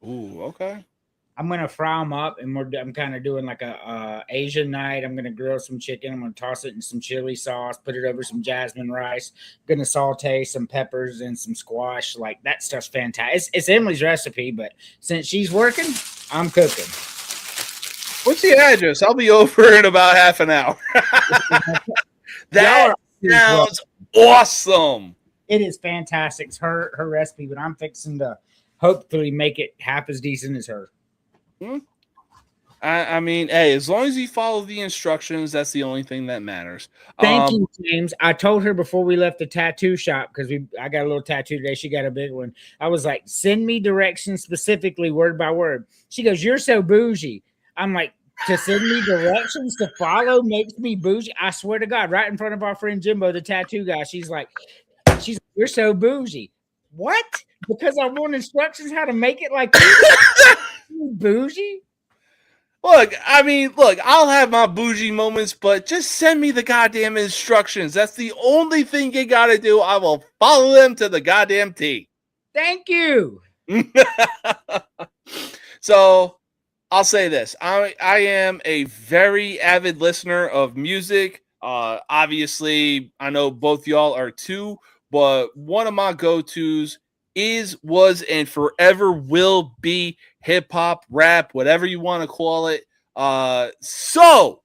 B: Ooh, okay.
E: I'm gonna fry them up, and I'm kind of doing like a Asian night. I'm gonna grill some chicken. I'm gonna toss it in some chili sauce, put it over some jasmine rice. I'm gonna saute some peppers and some squash. Like that stuff's fantastic. It's Emily's recipe, but since she's working, I'm cooking.
B: What's the address? I'll be over in about half an hour. That sounds awesome.
E: It is fantastic. It's her recipe, but I'm fixing to hopefully make it half as decent as her.
B: I mean, hey, as long as you follow the instructions, that's the only thing that matters.
E: Thank you, James. I told her before we left the tattoo shop, because I got a little tattoo today. She got a big one. I was like, send me directions specifically, word by word. She goes, you're so bougie. I'm like, to send me directions to follow makes me bougie. I swear to God, right in front of our friend Jimbo, the tattoo guy. She's like, you're so bougie. What? Because I want instructions how to make it like you bougie?
B: Look, I'll have my bougie moments, but just send me the goddamn instructions. That's the only thing you gotta do. I will follow them to the goddamn T.
E: Thank you.
B: So I'll say this. I am a very avid listener of music. Obviously, I know both y'all are too, but one of my go-tos is, was, and forever will be hip hop, rap, whatever you want to call it. So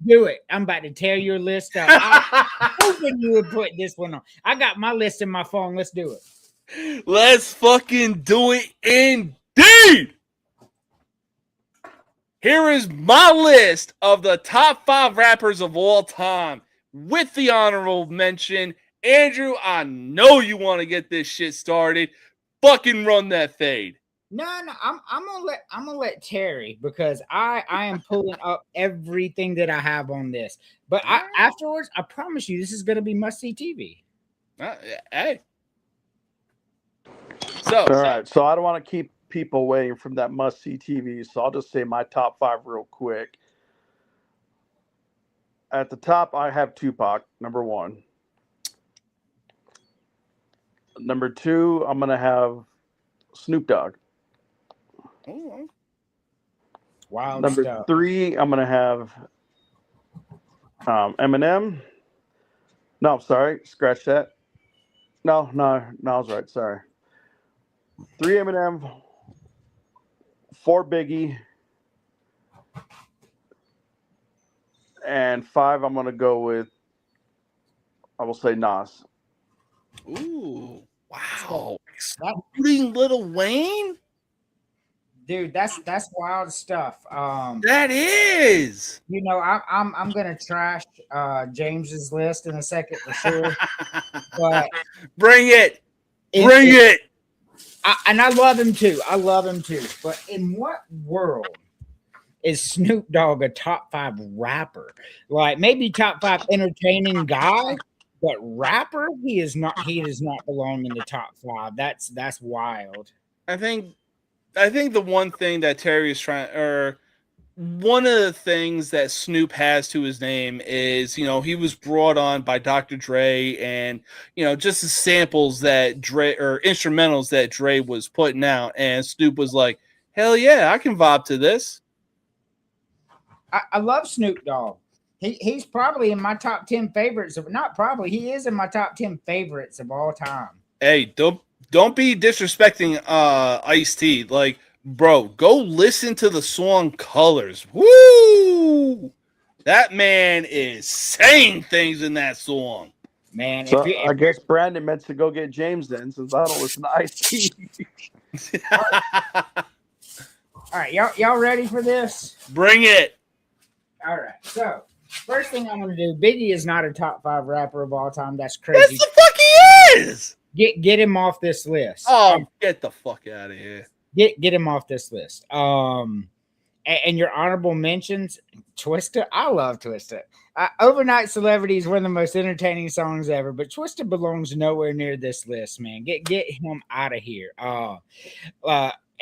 E: do it. I'm about to tear your list up. I was hoping you would put this one on. I got my list in my phone. Let's do it.
B: Let's fucking do it indeed. Here is my list of the top 5 rappers of all time with the honorable mention. Andrew, I know you want to get this shit started. Fucking run that fade.
E: No, I'm gonna let Terry, because I am pulling up everything that I have on this. But afterwards, I promise you, this is gonna be must-see TV.
B: Hey. So
C: all right. So I don't want to keep people waiting from that must-see TV. So I'll just say my top 5 real quick. At the top, I have Tupac, number 1. Number 2, I'm gonna have Snoop Dogg.
B: oh,
E: Wild
C: Number
E: stuff.
C: 3, I'm gonna have Eminem. No, sorry, scratch that. No, I was right. Sorry. 3 Eminem, 4 Biggie, and 5 I'm gonna go with. I will say Nas.
B: ooh, wow.
E: That-
B: Excluding Lil Wayne?
E: Dude, that's wild stuff.
B: That is.
E: You know, I'm gonna trash James's list in a second for sure. But
B: Bring it.
E: it-
B: Bring it.
E: and I love him too. But in what world is Snoop Dogg a top 5 rapper? Like maybe top 5 entertaining guy, but rapper, he does not belong in the top 5. That's wild.
B: I think the one thing that Terry is trying, or one of the things that Snoop has to his name is, you know, he was brought on by Dr. Dre, and, you know, just the samples that Dre, or instrumentals that Dre was putting out, and Snoop was like, hell yeah, I can vibe to this.
E: I love Snoop Dogg. He's probably in my top 10 favorites of, not probably, he is in my top 10 favorites of all time.
B: Hey, don't be disrespecting Ice-T. Like, bro, go listen to the song Colors. Woo! That man is saying things in that song.
E: Man,
C: So I guess Brandon meant to go get James then, since I don't listen to Ice-T.
E: all right, y'all ready for this?
B: Bring it.
E: All right, so first thing I'm gonna do, Biggie is not a top 5 rapper of all time. That's
B: Yes,
E: crazy.
B: the fuck he is.
E: Get him off this list.
B: Oh, get the fuck out of here.
E: Get him off this list. And your honorable mentions, Twista. I love Twista. Overnight Celebrity is one of the most entertaining songs ever, but Twista belongs nowhere near this list, man. Get him out of here.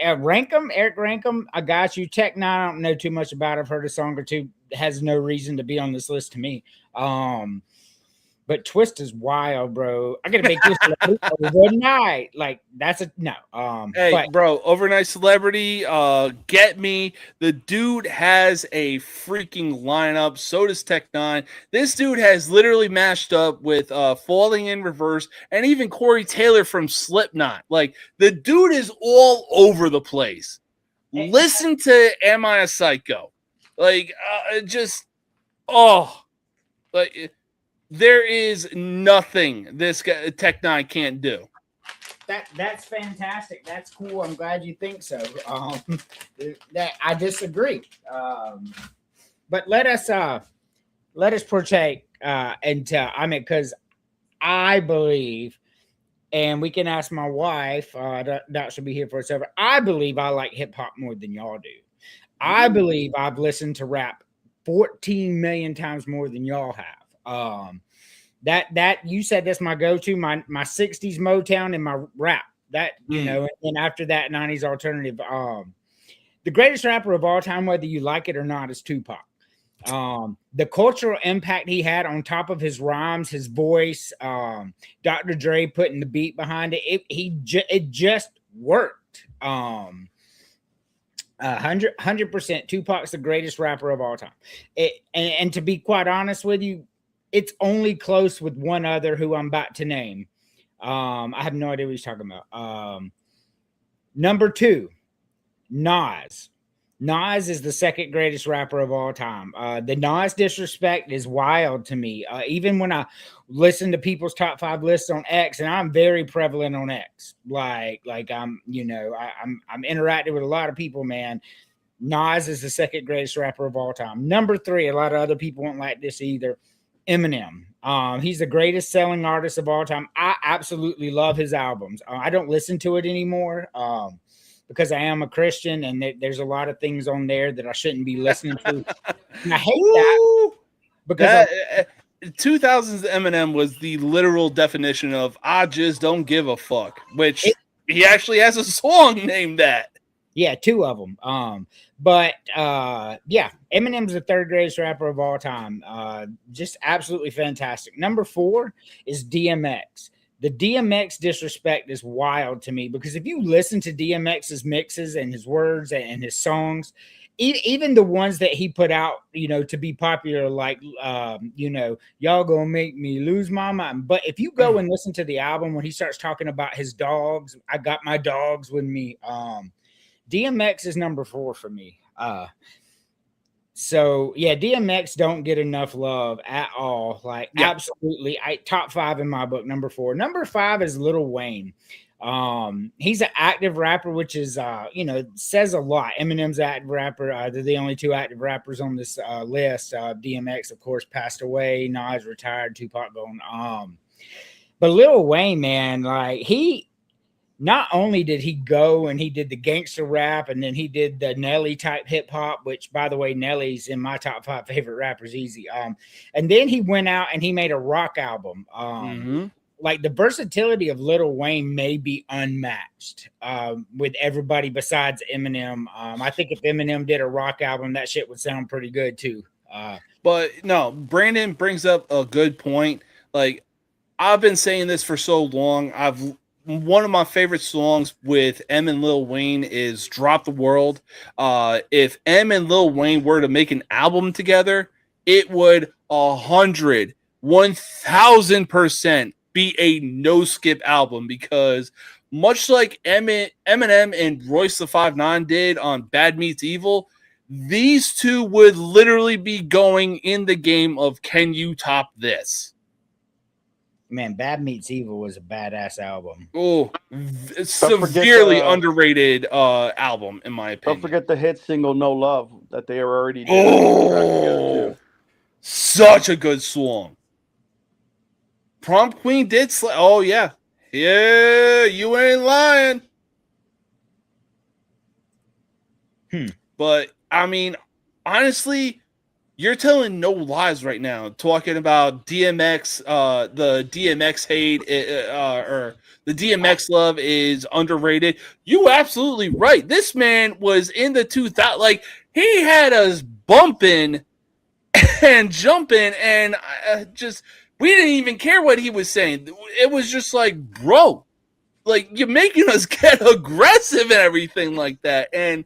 E: Eric Rankum, I got you. Tech Nine, I don't know too much about. I've heard a song or two. Has no reason to be on this list to me. But Twist is wild, bro. I gotta make this overnight. Like that's a no.
B: Hey,
E: but
B: bro, Overnight Celebrity, get me. The dude has a freaking lineup. So does Tech Nine. This dude has literally matched up with Falling in Reverse and even Corey Taylor from Slipknot. Like the dude is all over the place. Listen to Am I a Psycho? Like there is nothing this guy Tech Nine can't do.
E: that's fantastic. That's cool. I'm glad you think so. That I disagree. But let us partake into. I mean, because I believe, and we can ask my wife. That should be here for a second. I believe I like hip hop more than y'all do. I believe I've listened to rap 14 million times more than y'all have. That you said that's my go-to, my 60s Motown and my rap. That, you know, and after that 90s alternative. The greatest rapper of all time, whether you like it or not, is Tupac. The cultural impact he had on top of his rhymes, his voice, Dr. Dre putting the beat behind it, it just worked. 100%. Tupac's the greatest rapper of all time. And to be quite honest with you, it's only close with one other who I'm about to name. I have no idea what he's talking about. Number 2, Nas. Nas is the second greatest rapper of all time. The Nas disrespect is wild to me. Even when I listen to people's top 5 lists on X, and I'm very prevalent on X. Like I'm, I'm interacting with a lot of people, man. Nas is the second greatest rapper of all time. Number 3, a lot of other people won't like this either. Eminem. He's the greatest selling artist of all time. I absolutely love his albums. I don't listen to it anymore. Because I am a Christian and there's a lot of things on there that I shouldn't be listening to. And I hate that because
B: 2000s Eminem was the literal definition of I just don't give a fuck, which he actually has a song named that.
E: Yeah, 2 of them. Yeah, Eminem's the third greatest rapper of all time. Just absolutely fantastic. Number 4 is DMX. The DMX disrespect is wild to me because if you listen to DMX's mixes and his words and his songs, even the ones that he put out, to be popular, like, y'all gonna make me lose my mind. But if you go and listen to the album when he starts talking about his dogs, I got my dogs with me. DMX is number 4 for me. So yeah, DMX don't get enough love at all. Like absolutely, top 5 in my book. Number 4. Number 5 is Lil Wayne. He's an active rapper, which is says a lot. Eminem's an active rapper. They're the only 2 active rappers on this list. DMX, of course, passed away. Nas retired. Tupac going. But Lil Wayne, man, like not only did he go and he did the gangster rap and then he did the Nelly type hip hop, which by the way, Nelly's in my top 5 favorite rappers, easy. And then he went out and he made a rock album. Like the versatility of Lil Wayne may be unmatched with everybody besides Eminem. I think if Eminem did a rock album, that shit would sound pretty good too.
B: But no, Brandon brings up a good point. Like I've been saying this for so long. One of my favorite songs with M and Lil Wayne is Drop the World. If M and Lil Wayne were to make an album together, it would 1000% be a no skip album because much like Eminem and Royce the 5'9" did on Bad Meets Evil, these 2 would literally be going in the game of can you top this?
E: Man, Bad Meets Evil was a badass album.
B: Oh, severely underrated album, in my opinion.
C: Don't forget the hit single "No Love" that they were already doing.
B: Oh, such a good song. Prom Queen did oh, yeah. Yeah, you ain't lying. But, I mean, honestly, you're telling no lies right now, talking about DMX, the DMX hate, or the DMX love is underrated. You absolutely right. This man was in the 2000s. Like, he had us bumping and jumping, and we didn't even care what he was saying. It was just like, bro, like, you're making us get aggressive and everything like that. And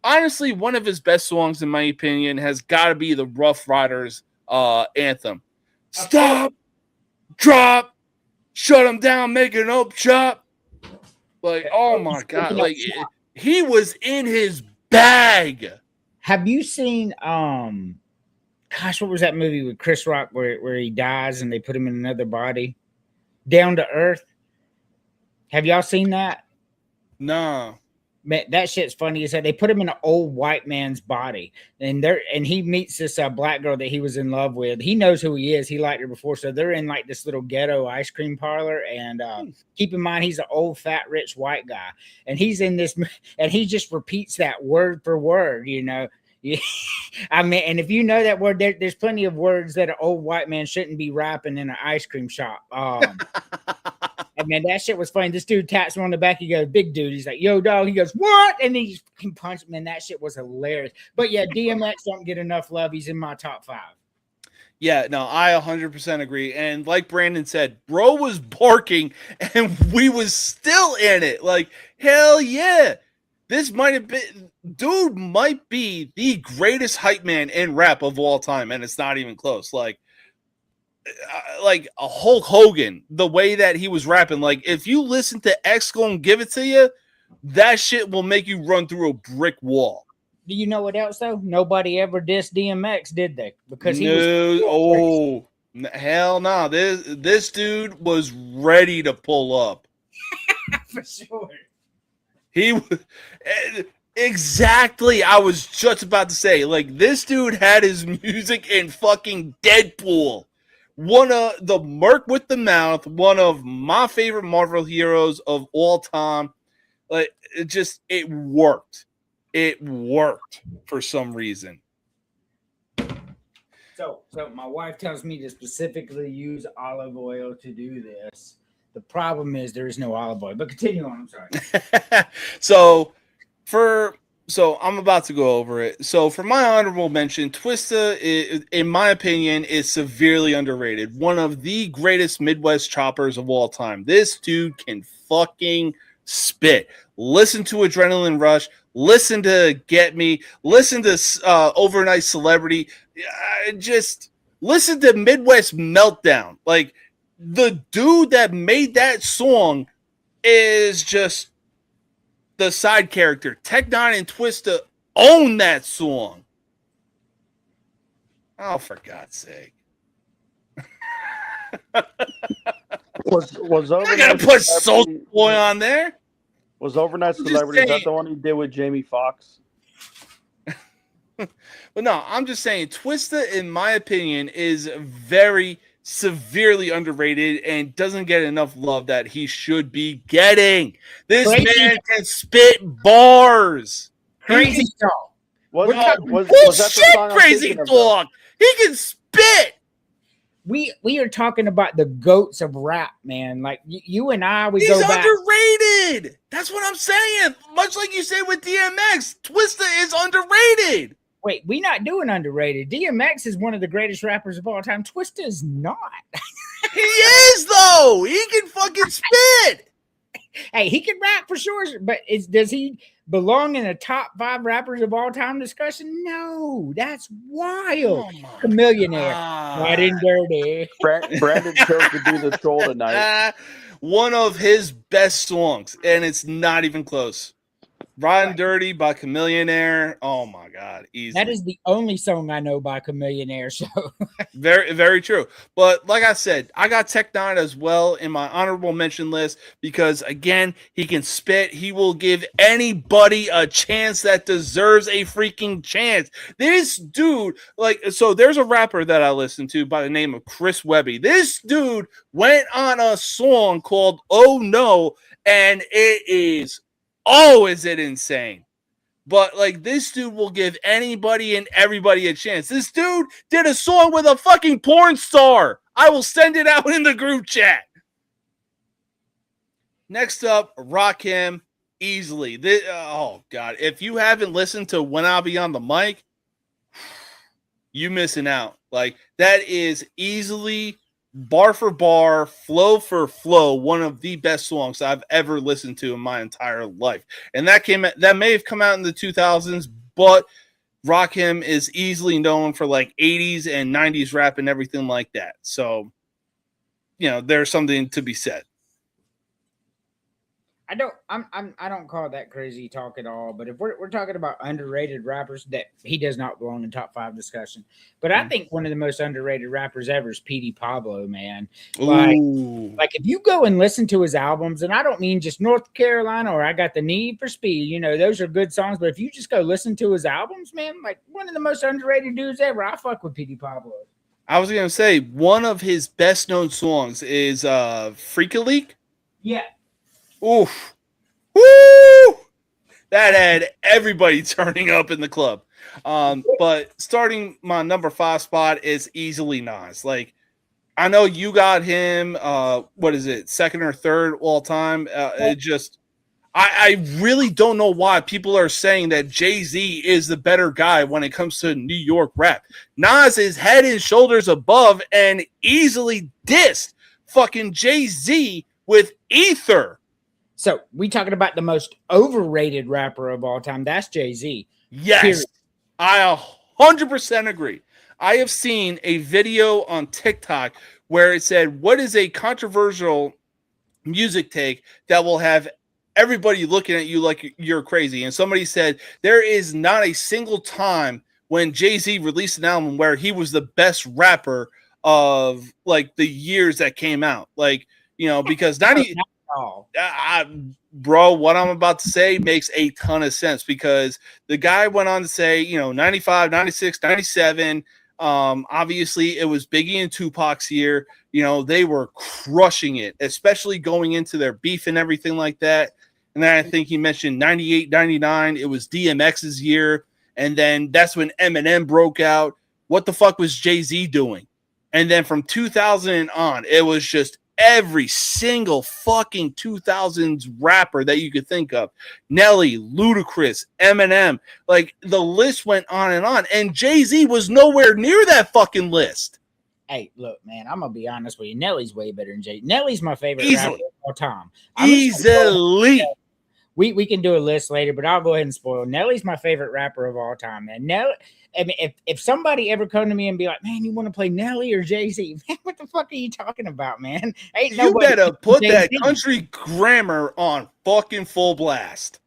B: honestly, one of his best songs, in my opinion, has got to be the Rough Riders anthem. Stop, drop, shut him down, make an up chop. Like, oh my God. Like, he was in his bag.
E: Have you seen, what was that movie with Chris Rock where he dies and they put him in another body? Down to Earth. Have y'all seen that?
B: No.
E: Man, that shit's funny. Is that they put him in an old white man's body, and he meets this black girl that he was in love with. He knows who he is. He liked her before, so they're in like this little ghetto ice cream parlor. And keep in mind, he's an old, fat, rich white guy, and he's in this, and he just repeats that word for word. I mean, and if you know that word, there's plenty of words that an old white man shouldn't be rapping in an ice cream shop. And man, that shit was funny. This dude taps him on the back. He goes, "Big dude." He's like, "Yo, dog." He goes, "What?" And then he punched him. Man, that shit was hilarious. But yeah, DMX don't get enough love. He's in my top 5.
B: Yeah, no, I 100% agree. And like Brandon said, bro was barking and we was still in it. Like, hell yeah. This dude might be the greatest hype man in rap of all time. And it's not even close. Like, like a Hulk Hogan, the way that he was rapping. Like, if you listen to X Gonna Give It to You, that shit will make you run through a brick wall.
E: Do you know what else though? Nobody ever dissed DMX, did they? Because he
B: hell no. This dude was ready to pull up.
E: for sure.
B: He exactly. I was just about to say, like, this dude had his music in fucking Deadpool. One of the Merc with the Mouth, one of my favorite Marvel heroes of all time. Like, it worked. It worked for some reason.
E: So my wife tells me to specifically use olive oil to do this. The problem is there is no olive oil. But continue on. I'm sorry.
B: So I'm about to go over it. So for my honorable mention, Twista, in my opinion, is severely underrated. One of the greatest Midwest choppers of all time. This dude can fucking spit. Listen to Adrenaline Rush. Listen to Get Me. Listen to Overnight Celebrity. Just listen to Midwest Meltdown. Like, the dude that made that song is just the side character. Tech Nine and Twista own that song. Oh, for God's sake.
C: Was
B: I gotta put Soulja Boy on there.
C: Was Overnight Celebrity, is that the one he did with Jamie Foxx?
B: But no, I'm just saying, Twista, in my opinion, is very severely underrated and doesn't get enough love that he should be getting. This man can spit bars.
E: Crazy Talk.
C: Was that the song I'm
B: Crazy
C: thinking of,
B: Talk. He can spit.
E: We are talking about the goats of rap, man. Like you and I,
B: He's
E: go back.
B: underrated. That's what I'm saying. Much like you say with DMX, Twista is underrated.
E: Wait, we not doing underrated. DMX is one of the greatest rappers of all time. Twista is not.
B: He is, though. He can fucking spit.
E: Hey, he can rap for sure, but does he belong in a top 5 rappers of all time discussion? No, that's wild.
B: Oh,
E: Millionaire, riding dirty.
C: Brandon chose to do the troll tonight.
B: One of his best songs, and it's not even close. Riding Dirty by Chameleonaire. Oh my God, easy.
E: That is the only song I know by Chameleonaire. So
B: very, very true. But like I said, I got Tech Nine as well in my honorable mention list because, again, he can spit. He will give anybody a chance that deserves a freaking chance. This dude, so there's a rapper that I listen to by the name of Chris Webby. This dude went on a song called "Oh No," and it is. Oh, is it insane? But this dude will give anybody and everybody a chance. This dude did a song with a fucking porn star. I will send it out in the group chat. Next up, Rakim, easily. Oh God, if you haven't listened to When I'll Be on the Mic, you missing out. That is easily, bar for bar, flow for flow, one of the best songs I've ever listened to in my entire life. And that may have come out in the 2000s, but Rakim is easily known for 80s and 90s rap and everything like that. So, there's something to be said.
E: I don't call that crazy talk at all. But if we're talking about underrated rappers, that he does not belong in top 5 discussion. But I think one of the most underrated rappers ever is P.D. Pablo, man. Like if you go and listen to his albums, and I don't mean just North Carolina or I Got the Need for Speed, those are good songs. But if you just go listen to his albums, man, one of the most underrated dudes ever. I fuck with P.D. Pablo.
B: I was gonna say one of his best known songs is Freak a Leak.
E: Yeah.
B: Oof. Woo! That had everybody turning up in the club. But starting my number 5 spot is easily Nas. I know you got him, what is it, 2nd or 3rd all time? I really don't know why people are saying that Jay-Z is the better guy when it comes to New York rap. Nas is head and shoulders above and easily dissed fucking Jay-Z with Ether.
E: So we talking about the most overrated rapper of all time. That's Jay-Z.
B: Yes, period. I 100% agree. I have seen a video on TikTok where it said, what is a controversial music take that will have everybody looking at you like you're crazy? And somebody said, there is not a single time when Jay-Z released an album where he was the best rapper of like the years that came out. Like, you know, because bro, what I'm about to say makes a ton of sense, because the guy went on to say, you know, 95, 96, 97. Obviously it was Biggie and Tupac's year. You know, they were crushing it, especially going into their beef and everything like that. And then I think he mentioned 98, 99. It was DMX's year. And then that's when Eminem broke out. What the fuck was Jay-Z doing? And then from 2000 on, it was just every single fucking 2000s rapper that you could think of. Nelly, Ludacris, Eminem. Like, the list went on. And Jay-Z was nowhere near that fucking list.
E: Hey, look, man, I'm going to be honest with you. Nelly's way better than Jay. Nelly's my favorite
B: Easily.
E: rapper of all time.
B: Easily.
E: We can do a list later, but I'll go ahead and spoil. Nelly's my favorite rapper of all time, man. Nelly, I mean, if somebody ever come to me and be like, man, you want to play Nelly or Jay-Z? Man, what the fuck are you talking about, man? Ain't
B: you better put
E: Jay-Z.
B: that country grammar on fucking full blast.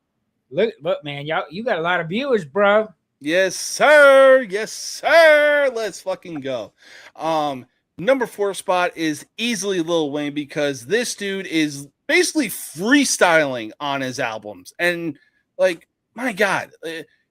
E: Look, man, you got a lot of viewers, bro.
B: Yes, sir. Yes, sir. Let's fucking go. Number 4 spot is easily Lil Wayne, because this dude is basically freestyling on his albums. And like, my God,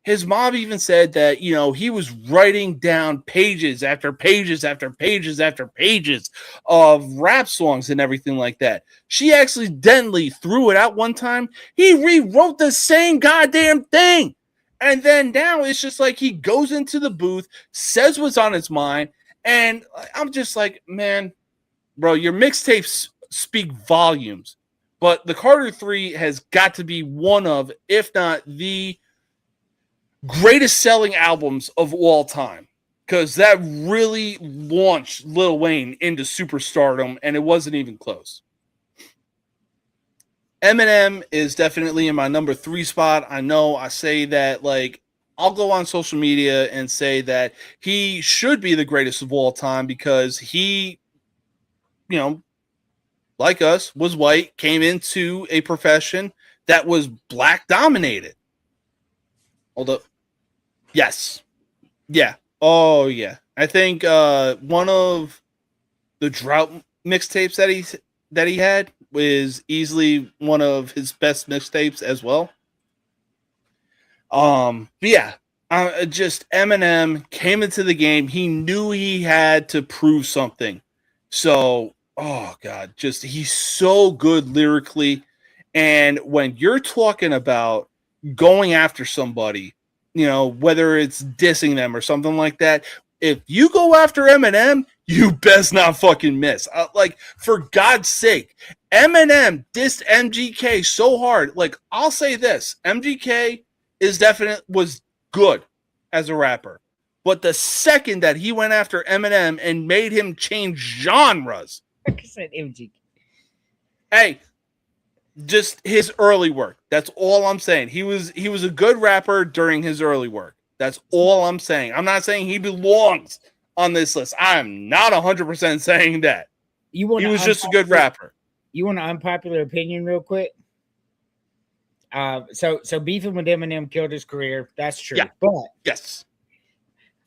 B: his mom even said that, you know, he was writing down pages after pages after pages after pages of rap songs and everything like that. She accidentally threw it out one time. He rewrote the same goddamn thing. And then now it's just like he goes into the booth, says what's on his mind. And I'm just like, man, bro, your mixtapes speak volumes. But the Carter 3 has got to be one of, if not the greatest selling albums of all time, because that really launched Lil Wayne into superstardom, and it wasn't even close. Eminem is definitely in my number 3 spot. I know I say that, like, I'll go on social media and say that he should be the greatest of all time, because he, you know, like us, was white, came into a profession that was black dominated. Hold up. Yes. Yeah. Oh, yeah. I think one of the Drought mixtapes that he had was easily one of his best mixtapes as well. But yeah, just Eminem came into the game. He knew he had to prove something. So, oh God, just he's so good lyrically. And when you're talking about going after somebody, you know, whether it's dissing them or something like that, if you go after Eminem, you best not fucking miss. Like, for God's sake, Eminem dissed MGK so hard. Like, I'll say this, MGK was good as a rapper. But the second that he went after Eminem and made him change genres,
E: I said MGK.
B: Hey, just his early work. That's all I'm saying. He was a good rapper during his early work. That's all I'm saying. I'm not saying he belongs on this list. I'm not 100% saying that. He was just a good rapper.
E: You want an unpopular opinion real quick? So beefing with Eminem killed his career. That's true.
B: Yeah.
E: But
B: yes.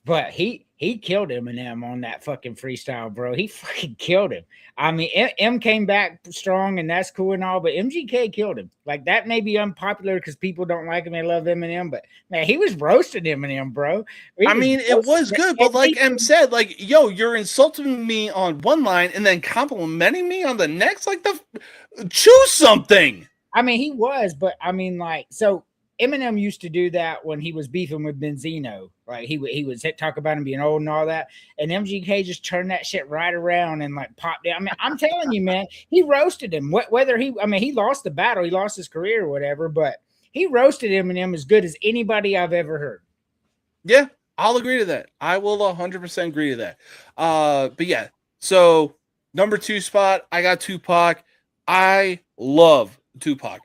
E: But he killed Eminem on that fucking freestyle, bro. He fucking killed him. I mean, M came back strong, and that's cool and all, but MGK killed him. Like, that may be unpopular because people don't like him. They love Eminem, but man, he was roasting Eminem, bro.
B: It was good, but like M said, like, yo, you're insulting me on one line and then complimenting me on the next. Like, choose something.
E: I mean, he was, but I mean, like, so Eminem used to do that when he was beefing with Benzino, right? He would talk about him being old and all that, and MGK just turned that shit right around and like popped it. I mean, I'm telling you, man, he roasted him. Whether he lost the battle, he lost his career or whatever, but he roasted Eminem as good as anybody I've ever heard.
B: Yeah, I'll agree to that. I will 100% agree to that. But yeah, so number 2 spot, I got Tupac. I love Tupac.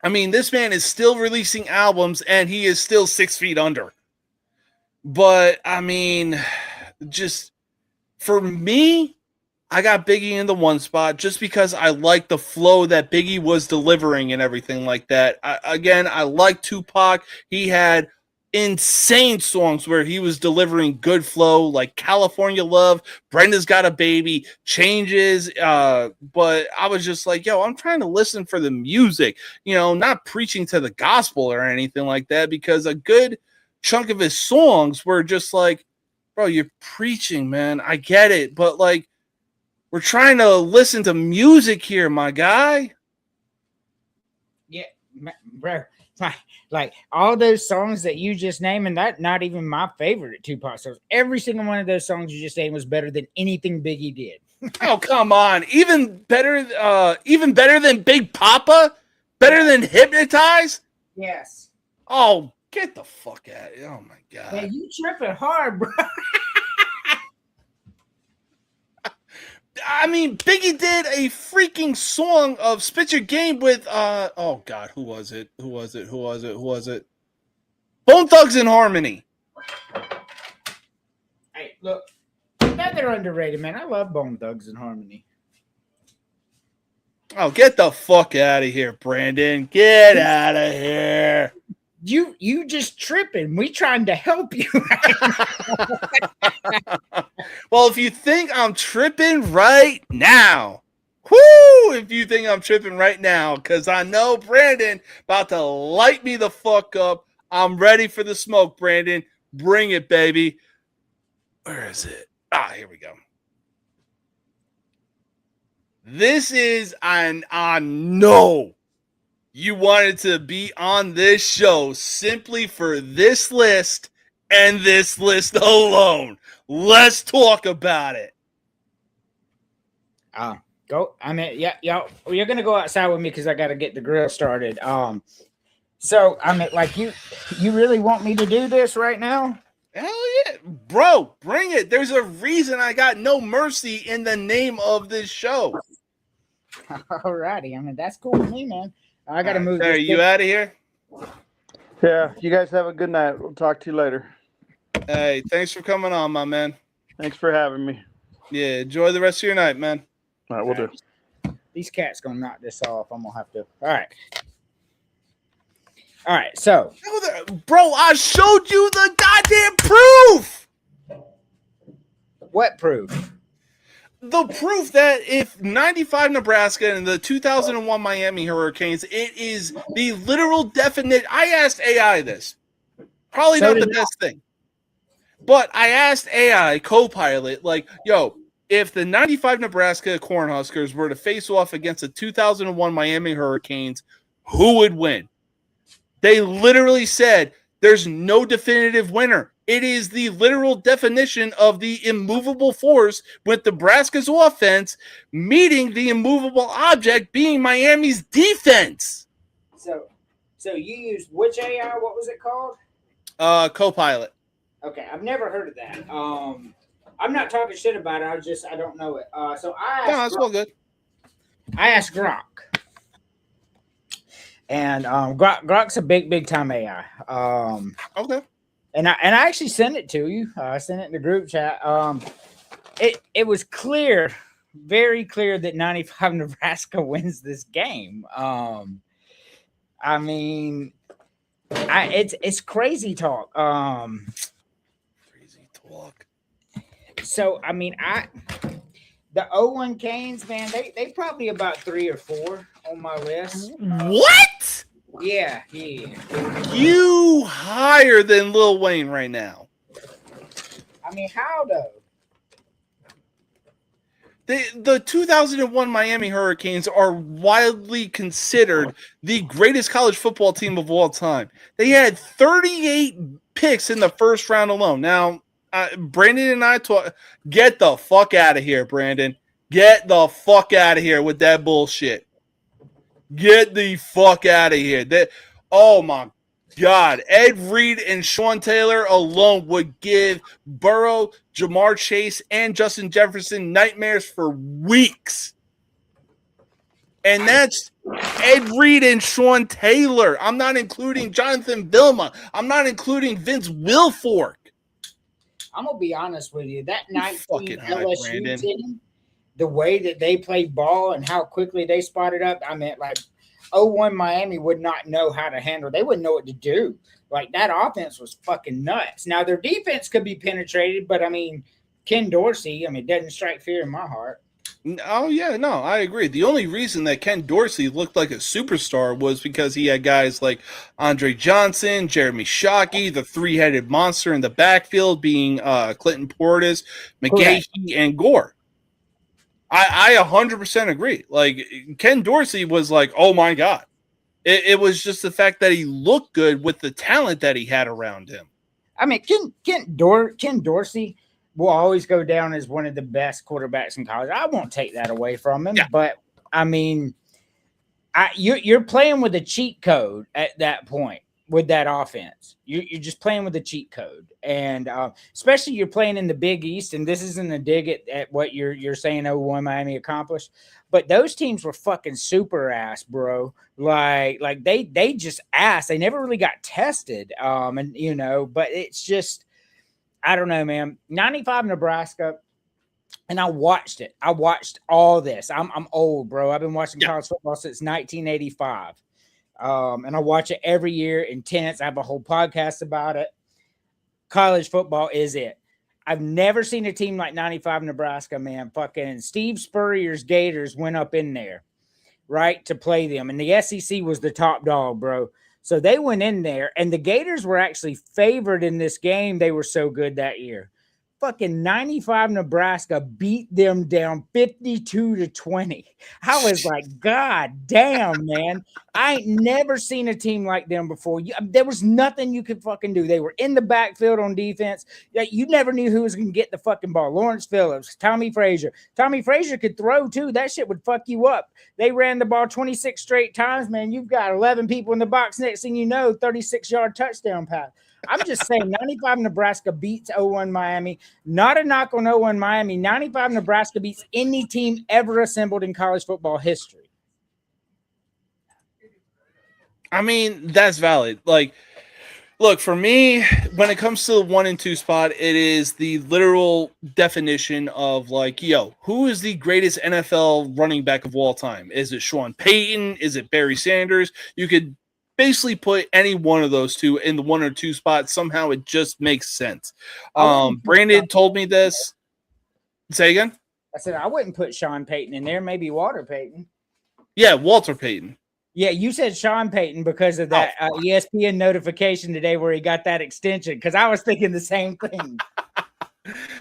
B: I mean, this man is still releasing albums, and he is still 6 feet under. But I mean, just for me, I got Biggie in the one spot just because I like the flow that Biggie was delivering and everything like that. I like Tupac. He had insane songs where he was delivering good flow, like California Love, Brenda's Got a Baby, Changes. But I was just like, yo, I'm trying to listen for the music, not preaching to the gospel or anything like that, because a good chunk of his songs were just like, bro, you're preaching, man. I get it. But like, we're trying to listen to music here, my guy.
E: Yeah, bro. Like all those songs that you just named, and that not even my favorite Tupac songs. Every single one of those songs you just named was better than anything Biggie did.
B: Oh, come on. Even better than Big Papa? Better than Hypnotize?
E: Yes.
B: Oh, get the fuck out of here. Oh my god.
E: Man, you tripping hard, bro.
B: I mean, Biggie did a freaking song of Spit Your Game with oh god, who was it? Bone Thugs and Harmony.
E: Hey, look, they're underrated, man. I love Bone Thugs and Harmony.
B: Oh, get the fuck out of here, Brandon. Get out of here.
E: You just tripping. We trying to help you.
B: Well, if you think I'm tripping right now, because I know Brandon about to light me the fuck up. I'm ready for the smoke, Brandon. Bring it, baby. Where is it? Here we go. This is, and I know you wanted to be on this show simply for this list and this list alone. Let's talk about it.
E: Go. I mean, yeah, you're gonna go outside with me because I got to get the grill started. So I mean, like you really want me to do this right now?
B: Hell yeah, bro, bring it. There's a reason I got No Mercy in the name of this show.
E: Alrighty, I mean that's cool with me, man. I gotta move.
B: Are you out of here?
C: Yeah, you guys have a good night. We'll talk to you later.
B: Hey, thanks for coming on, my man.
C: Thanks for having me.
B: Yeah, enjoy the rest of your night, man.
C: All right, we'll do.
E: These cats gonna knock this off. I'm gonna have to. All right. So,
B: bro, I showed you the goddamn proof.
E: What proof?
B: The proof that if 95 Nebraska and the 2001 Miami Hurricanes, it is the literal definite. I asked AI this. Probably not the best thing. But I asked AI, Copilot, like, yo, if the 95 Nebraska Cornhuskers were to face off against the 2001 Miami Hurricanes, who would win? They literally said there's no definitive winner. It is the literal definition of the immovable force with Nebraska's offense meeting the immovable object being Miami's defense.
E: So you used which AI? What was it called?
B: Copilot.
E: Okay, I've never heard of that. I'm not talking shit about it. I don't know it. So I asked.
B: No, that's all good.
E: I asked Gronk, and Gronk's a big time AI.
B: Okay.
E: And I actually sent it to you. I sent it in the group chat. It was clear, very clear that 95 Nebraska wins this game. I mean, it's crazy talk.
B: Crazy talk.
E: So I mean, the 01 Canes, man, they probably about 3 or 4 on my list.
B: What?
E: Yeah.
B: You higher than Lil Wayne right now.
E: I mean, how though?
B: The 2001 Miami Hurricanes are widely considered the greatest college football team of all time. They had 38 picks in the first round alone. Now, Brandon and I talk. Get the fuck out of here, Brandon. Get the fuck out of here with that bullshit. Get the fuck out of here. Oh my God. Ed Reed and Sean Taylor alone would give Burrow, Jamar Chase, and Justin Jefferson nightmares for weeks. And that's Ed Reed and Sean Taylor. I'm not including Jonathan Vilma. I'm not including Vince Wilfork.
E: I'm gonna be honest with you. That 19
B: fucking high,
E: LSU
B: Brandon.
E: team, the way that they played ball and how quickly they spotted up, I mean, like 0-1 Miami would not know how to handle. They wouldn't know what to do. Like that offense was fucking nuts. Now their defense could be penetrated, but I mean, Ken Dorsey, I mean, doesn't strike fear in my heart.
B: Oh, yeah, no, I agree. The only reason that Ken Dorsey looked like a superstar was because he had guys like Andre Johnson, Jeremy Shockey, the three-headed monster in the backfield being Clinton Portis, McGahee, and Gore. I 100% agree. Like, Ken Dorsey was like, oh, my God. It was just the fact that he looked good with the talent that he had around him.
E: I mean, Ken Dorsey will always go down as one of the best quarterbacks in college. I won't take that away from him, but I mean, you're playing with a cheat code at that point with that offense. You're just playing with a cheat code, and especially you're playing in the Big East. And this isn't a dig at what you're saying. 0-1 Miami accomplished, but those teams were fucking super ass, bro. Like they just ass. They never really got tested. And you know, but it's just. I don't know, man. 95 Nebraska, and I watched it. I watched all this. I'm old, bro. I've been watching college football since 1985, and I watch it every year intense. I have a whole podcast about it. College football is it. I've never seen a team like 95 Nebraska, man. Fucking Steve Spurrier's Gators went up in there, right, to play them, and the SEC was the top dog, bro. So they went in there, and the Gators were actually favored in this game. They were so good that year. Fucking 95 Nebraska beat them down 52-20. I was like, God damn, man. I ain't never seen a team like them before. There was nothing you could fucking do. They were in the backfield on defense. You never knew who was going to get the fucking ball. Lawrence Phillips, Tommy Frazier. Tommy Frazier could throw, too. That shit would fuck you up. They ran the ball 26 straight times, man. You've got 11 people in the box. Next thing you know, 36-yard touchdown pass. I'm just saying 95 Nebraska beats 0-1 Miami. Not a knock on 0-1 Miami. 95 Nebraska beats any team ever assembled in college football history.
B: I mean, that's valid. Like, look, for me, when it comes to the 1 and 2 spot, it is the literal definition of like, yo, who is the greatest NFL running back of all time? Is it Sean Payton? Is it Barry Sanders? You could basically put any one of those two in the 1 or 2 spot. Somehow it just makes sense. Brandon told me this. Say again?
E: I said I wouldn't put Sean Payton in there. Maybe Walter Payton.
B: Yeah, Walter Payton.
E: Yeah, you said Sean Payton because of that ESPN notification today where he got that extension. Because I was thinking the same thing.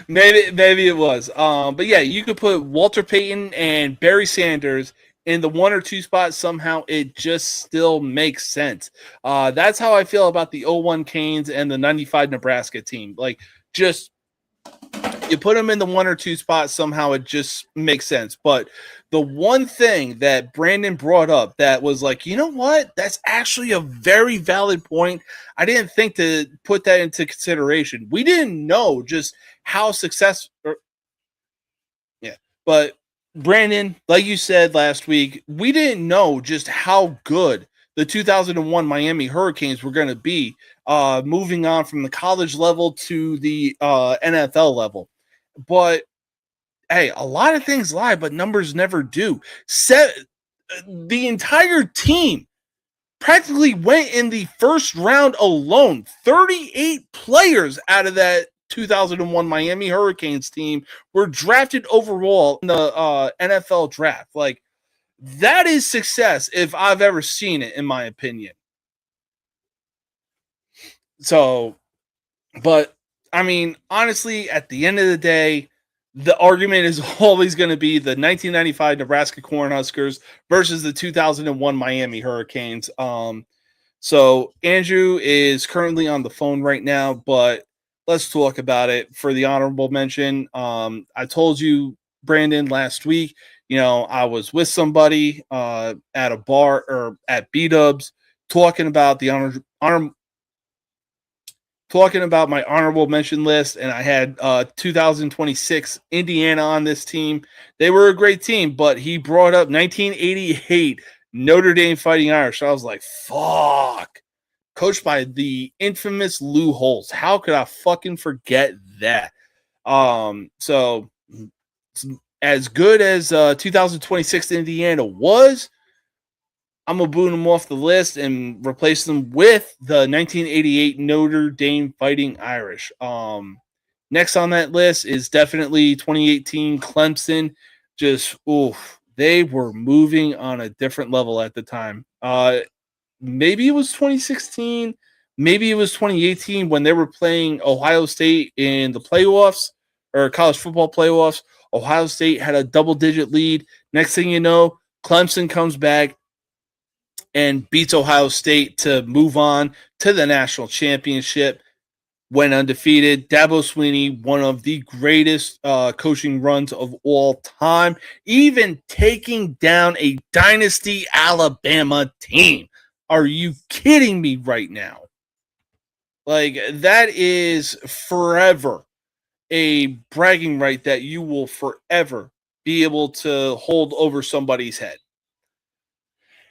B: Maybe it was. But yeah, you could put Walter Payton and Barry Sanders in the 1 or 2 spots. Somehow it just still makes sense. That's how I feel about the 0-1 Canes and the 95 Nebraska team. Like, just you put them in the 1 or 2 spots, somehow it just makes sense. But the one thing that Brandon brought up that was like, you know what? That's actually a very valid point. I didn't think to put that into consideration. We didn't know just how successful. Yeah, but Brandon, like you said last week, we didn't know just how good the 2001 Miami Hurricanes were going to be moving on from the college level to the NFL level. But, hey, a lot of things lie, but numbers never do. The entire team practically went in the first round alone. 38 players out of that 2001 Miami Hurricanes team were drafted overall in the NFL draft. Like, that is success if I've ever seen it, in my opinion. So, but I mean, honestly, at the end of the day, the argument is always going to be the 1995 Nebraska Cornhuskers versus the 2001 Miami Hurricanes. So Andrew is currently on the phone right now, but let's talk about it for the honorable mention. I told you, Brandon, last week, I was with somebody at a bar or at B-Dubs talking about the talking about my honorable mention list, and I had 2026 Indiana on this team. They were a great team, but he brought up 1988 Notre Dame Fighting Irish. So I was like, fuck. coached by the infamous Lou Holtz. How could I fucking forget that? So as good as 2026 Indiana was, I'm going to boot them off the list and replace them with the 1988 Notre Dame Fighting Irish. Next on that list is definitely 2018 Clemson. Just, they were moving on a different level at the time. Maybe it was 2016, maybe it was 2018 when they were playing Ohio State in the playoffs or college football playoffs. Ohio State had a double-digit lead. Next thing you know, Clemson comes back and beats Ohio State to move on to the national championship. Went undefeated. Dabo Swinney, one of the greatest coaching runs of all time, even taking down a dynasty Alabama team. Are you kidding me right now? Like, that is forever a bragging right that you will forever be able to hold over somebody's head.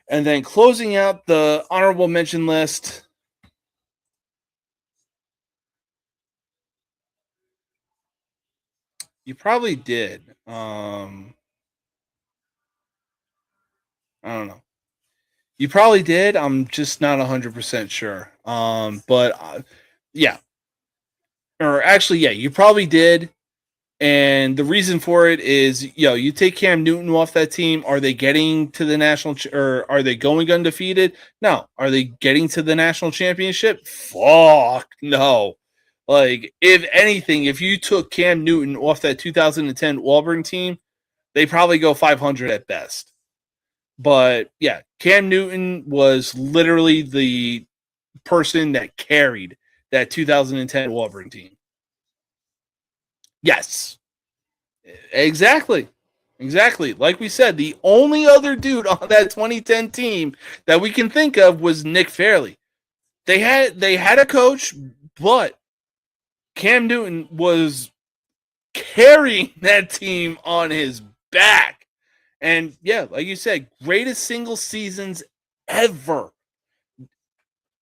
B: And then closing out the honorable mention list, you probably did. I don't know. You probably did. I'm just not 100% sure. Yeah. Or actually, yeah, you probably did. And the reason for it is, you take Cam Newton off that team. Are they getting to the national or are they going undefeated? No. Are they getting to the national championship? Fuck no. Like, if anything, if you took Cam Newton off that 2010 Auburn team, they probably go 500 at best. But yeah, Cam Newton was literally the person that carried that 2010 Auburn team. Yes, exactly. Like we said, the only other dude on that 2010 team that we can think of was Nick Fairley. They had a coach, but Cam Newton was carrying that team on his back. And yeah, like you said, greatest single seasons ever.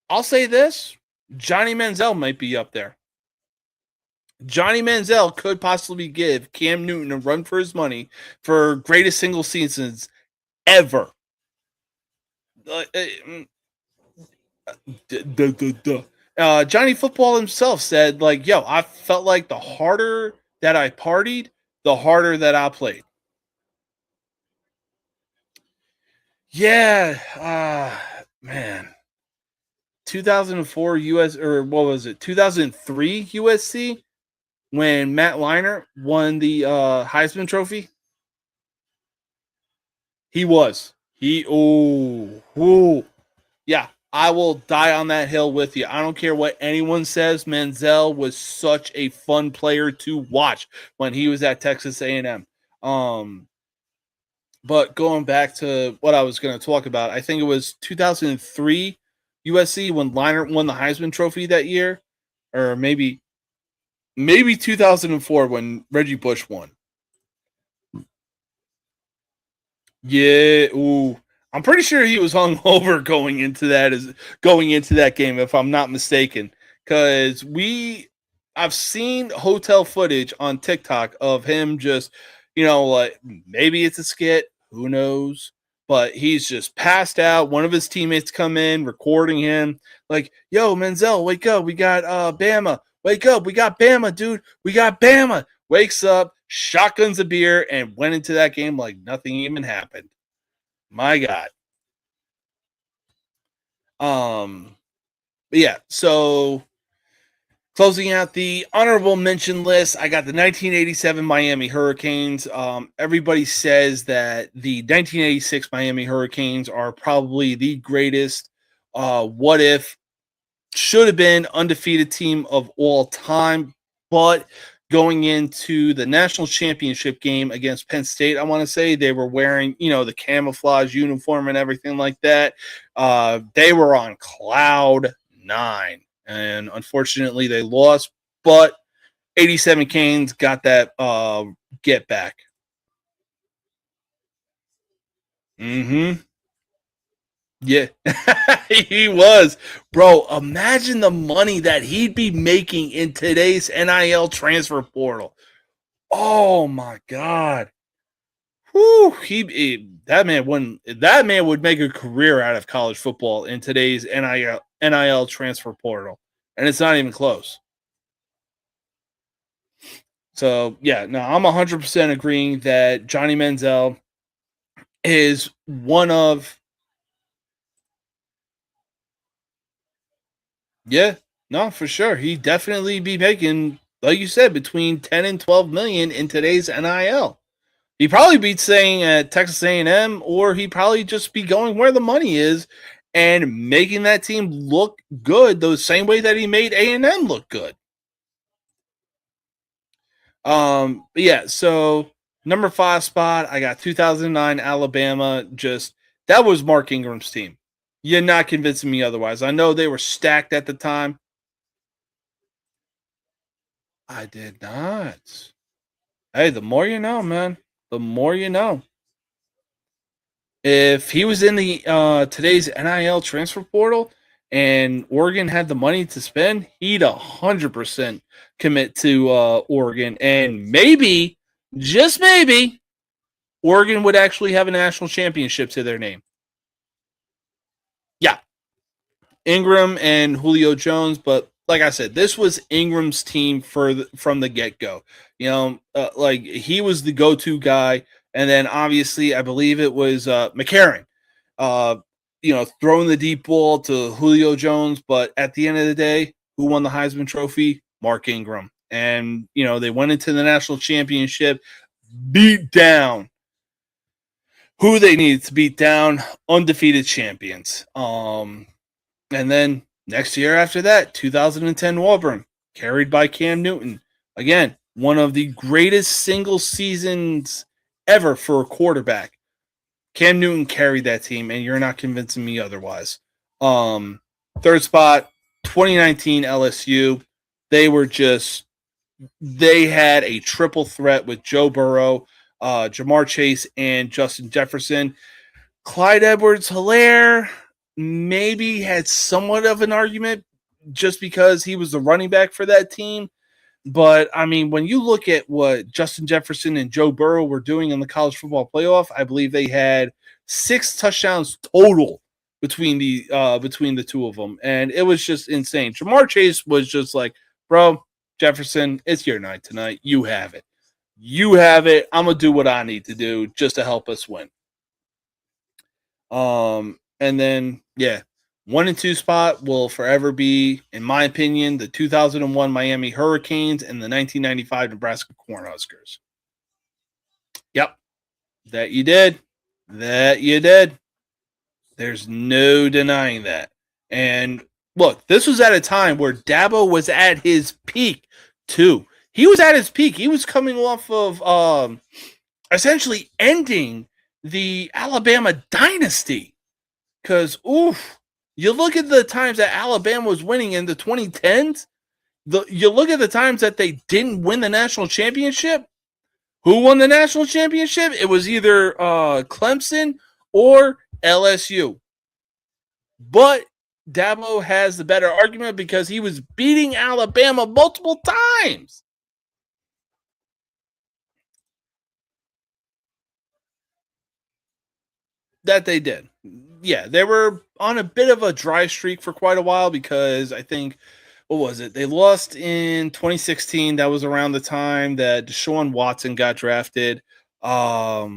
B: I'll say this, Johnny Manziel might be up there. Johnny Manziel could possibly give Cam Newton a run for his money for greatest single seasons ever. Johnny Football himself said, like, I felt like the harder that I partied, the harder that I played. Yeah, man. 2004 US, or what was it? 2003 USC when Matt Leinart won the Heisman Trophy. Yeah, I will die on that hill with you. I don't care what anyone says. Manziel was such a fun player to watch when he was at Texas A&M. But going back to what I was going to talk about, I think it was 2003 USC when Leinart won the Heisman Trophy that year, or maybe 2004 when Reggie Bush won. Yeah, I'm pretty sure he was hungover going into that game, if I'm not mistaken, because I've seen hotel footage on TikTok of him just, like maybe it's a skit, who knows. But he's just passed out. One of his teammates come in, recording him. Like, yo, Manziel, wake up. We got Bama. Wake up. We got Bama, dude. We got Bama. Wakes up, shotguns a beer, and went into that game like nothing even happened. My God. Yeah, so closing out the honorable mention list, I got the 1987 Miami Hurricanes. Everybody says that the 1986 Miami Hurricanes are probably the greatest what if should have been undefeated team of all time, but going into the national championship game against Penn State, I want to say they were wearing, the camouflage uniform and everything like that. They were on cloud 9. And unfortunately, they lost. But 87 Canes got that get back. Yeah, he was. Bro, imagine the money that he'd be making in today's NIL transfer portal. Oh my God. Whew, that man would make a career out of college football in today's NIL transfer portal. And it's not even close. So yeah, no, I'm 100% agreeing that Johnny Manziel is one of no, for sure. He'd definitely be making, like you said, between 10 and 12 million in today's NIL. He'd probably be staying at Texas A&M, or he'd probably just be going where the money is and making that team look good the same way that he made A&M look good. But yeah, so number 5 spot, I got 2009 Alabama. Just that was Mark Ingram's team. You're not convincing me otherwise. I know they were stacked at the time. I did not. Hey, the more you know, man. The more you know. If he was in the today's NIL transfer portal and Oregon had the money to spend, he'd 100% commit to Oregon, and maybe, just maybe, Oregon would actually have a national championship to their name. Yeah, Ingram and Julio Jones, but like I said, this was Ingram's team from the get-go. You know, like he was the go-to guy, and then obviously I believe it was McCarron. Throwing the deep ball to Julio Jones, but at the end of the day, who won the Heisman Trophy? Mark Ingram. And, they went into the national championship, beat down who they needed to beat down, undefeated champions. And then next year after that, 2010 Auburn, carried by Cam Newton. Again, one of the greatest single seasons ever for a quarterback. Cam Newton carried that team, and you're not convincing me otherwise. Third spot, 2019 LSU. They had a triple threat with Joe Burrow, Jamar Chase, and Justin Jefferson. Clyde Edwards-Helaire maybe had somewhat of an argument just because he was the running back for that team. But, I mean, when you look at what Justin Jefferson and Joe Burrow were doing in the college football playoff, I believe they had 6 touchdowns total between the two of them. And it was just insane. Jamar Chase was just like, bro, Jefferson, it's your night tonight. You have it. You have it. I'm going to do what I need to do just to help us win. And then, 1 and 2 spot will forever be, in my opinion, the 2001 Miami Hurricanes and the 1995 Nebraska Cornhuskers. Yep. That you did. There's no denying that. And look, this was at a time where Dabo was at his peak, too. He was at his peak. He was coming off of essentially ending the Alabama dynasty. Because, you look at the times that Alabama was winning in the 2010s, you look at the times that they didn't win the national championship. Who won the national championship? It was either Clemson or LSU. But Dabo has the better argument because he was beating Alabama multiple times. That they did. Yeah, they were on a bit of a dry streak for quite a while because I think, what was it? They lost in 2016. That was around the time that Deshaun Watson got drafted. I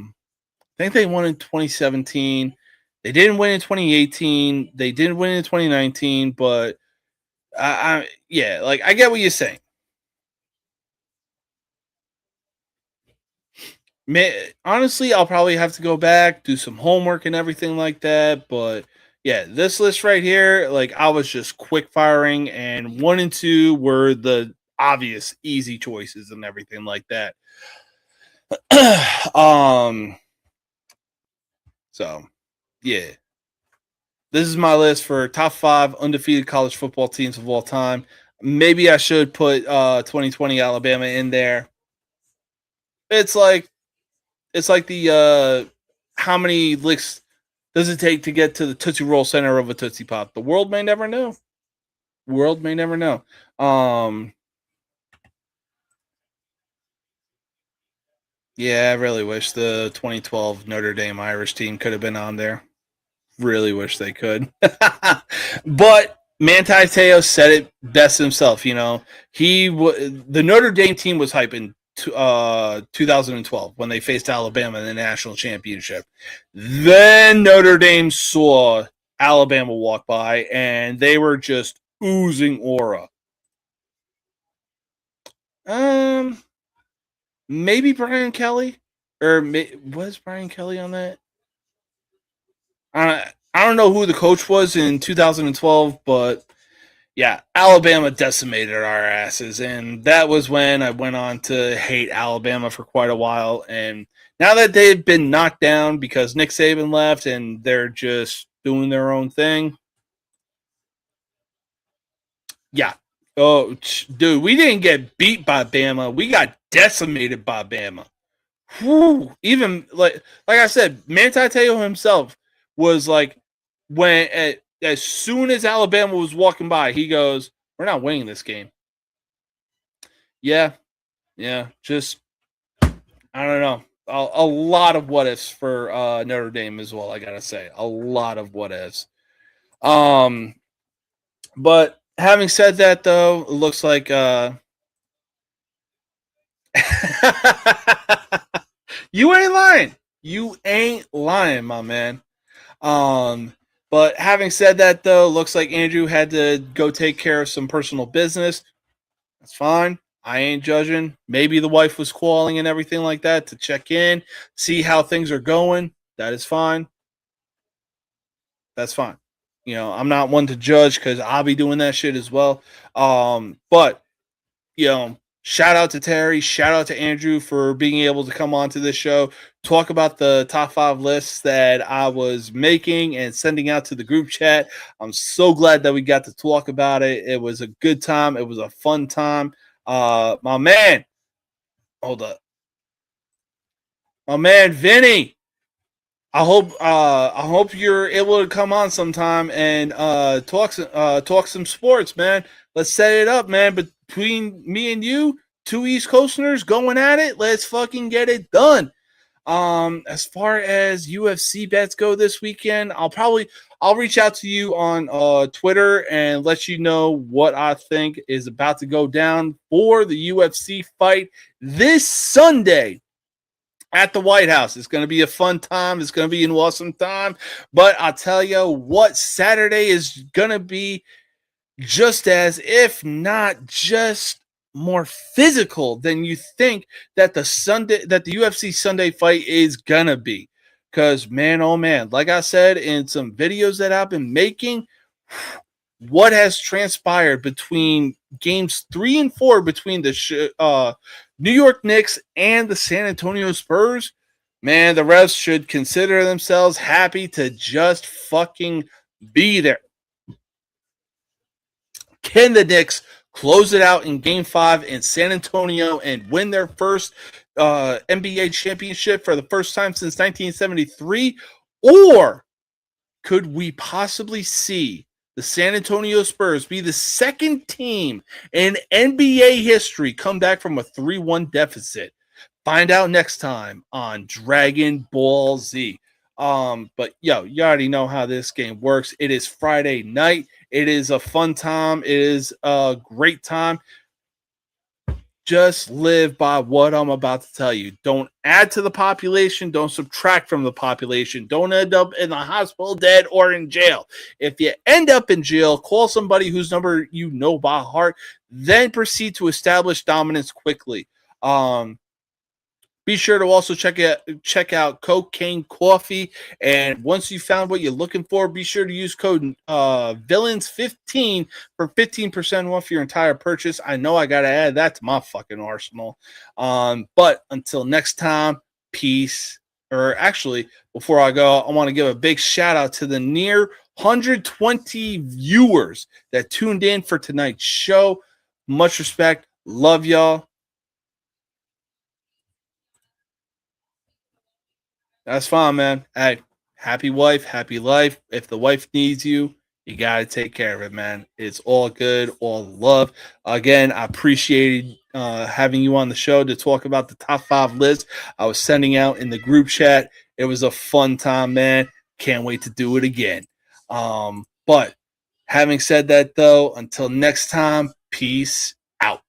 B: think they won in 2017. They didn't win in 2018. They didn't win in 2019, but I get what you're saying. Honestly, I'll probably have to go back, do some homework and everything like that. But yeah, this list right here, I was just quick firing, and 1 and 2 were the obvious, easy choices and everything like that. So yeah, this is my list for top 5 undefeated college football teams of all time. Maybe I should put 2020 Alabama in there. It's like the how many licks does it take to get to the Tootsie Roll center of a Tootsie Pop? The world may never know. World may never know. Yeah, I really wish the 2012 Notre Dame Irish team could have been on there. Really wish they could. But Manti Te'o said it best himself. You know, the Notre Dame team was hype in 2012 when they faced Alabama in the national championship. Then Notre Dame saw Alabama walk by, and they were just oozing aura. Maybe Brian Kelly, or was Brian Kelly on that? I don't know who the coach was in 2012, but yeah, Alabama decimated our asses, and that was when I went on to hate Alabama for quite a while. And now that they've been knocked down because Nick Saban left and they're just doing their own thing, yeah. Oh, dude, we didn't get beat by Bama. We got decimated by Bama. Whew. Even like I said, Manti Te'o himself was like, as soon as Alabama was walking by, he goes, "We're not winning this game." Yeah, just I don't know. A lot of what ifs for Notre Dame as well. I gotta say, a lot of what ifs. But having said that, though, it looks like you ain't lying. You ain't lying, my man. But having said that, though, looks like Andrew had to go take care of some personal business. That's fine. I ain't judging. Maybe the wife was calling and everything like that to check in, see how things are going. That is fine. That's fine. You know, I'm not one to judge because I'll be doing that shit as well. But, you know, shout out to Terry. Shout out to Andrew for being able to come on to this show, talk about the top 5 lists that I was making and sending out to the group chat. I'm so glad that we got to talk about it. It was a good time. It was a fun time. My man, hold up. My man, Vinny. I hope you're able to come on sometime and talk some sports, man. Let's set it up, man. Between me and you, 2 East Coasters going at it. Let's fucking get it done. As far as UFC bets go this weekend, I'll reach out to you on Twitter and let you know what I think is about to go down for the UFC fight this Sunday at the White House. It's going to be a fun time. It's going to be an awesome time. But I'll tell you what, Saturday is going to be just as, if not just more physical than you think that the UFC Sunday fight is going to be. Because, man, oh man, like I said in some videos that I've been making, what has transpired between games 3 and 4 between the New York Knicks and the San Antonio Spurs, man, the refs should consider themselves happy to just fucking be there. Can the Knicks close it out in Game 5 in San Antonio and win their first NBA championship for the first time since 1973? Or could we possibly see the San Antonio Spurs be the second team in NBA history come back from a 3-1 deficit? Find out next time on Dragon Ball Z. But yo, you already know how this game works. It is Friday night. It is a fun time. It is a great time. Just live by what I'm about to tell you. Don't add to the population. Don't subtract from the population. Don't end up in the hospital dead or in jail. If you end up in jail, call somebody whose number you know by heart. Then proceed to establish dominance quickly. Be sure to also check out Cocaine Coffee. And once you found what you're looking for, be sure to use code Villains15 for 15% off your entire purchase. I know I got to add that to my fucking arsenal. But until next time, peace. Or actually, before I go, I want to give a big shout out to the near 120 viewers that tuned in for tonight's show. Much respect. Love y'all. That's fine, man. Hey, happy wife, happy life. If the wife needs you, you got to take care of it, man. It's all good, all love. Again, I appreciated having you on the show to talk about the top 5 list I was sending out in the group chat. It was a fun time, man. Can't wait to do it again. But having said that, though, until next time, peace out.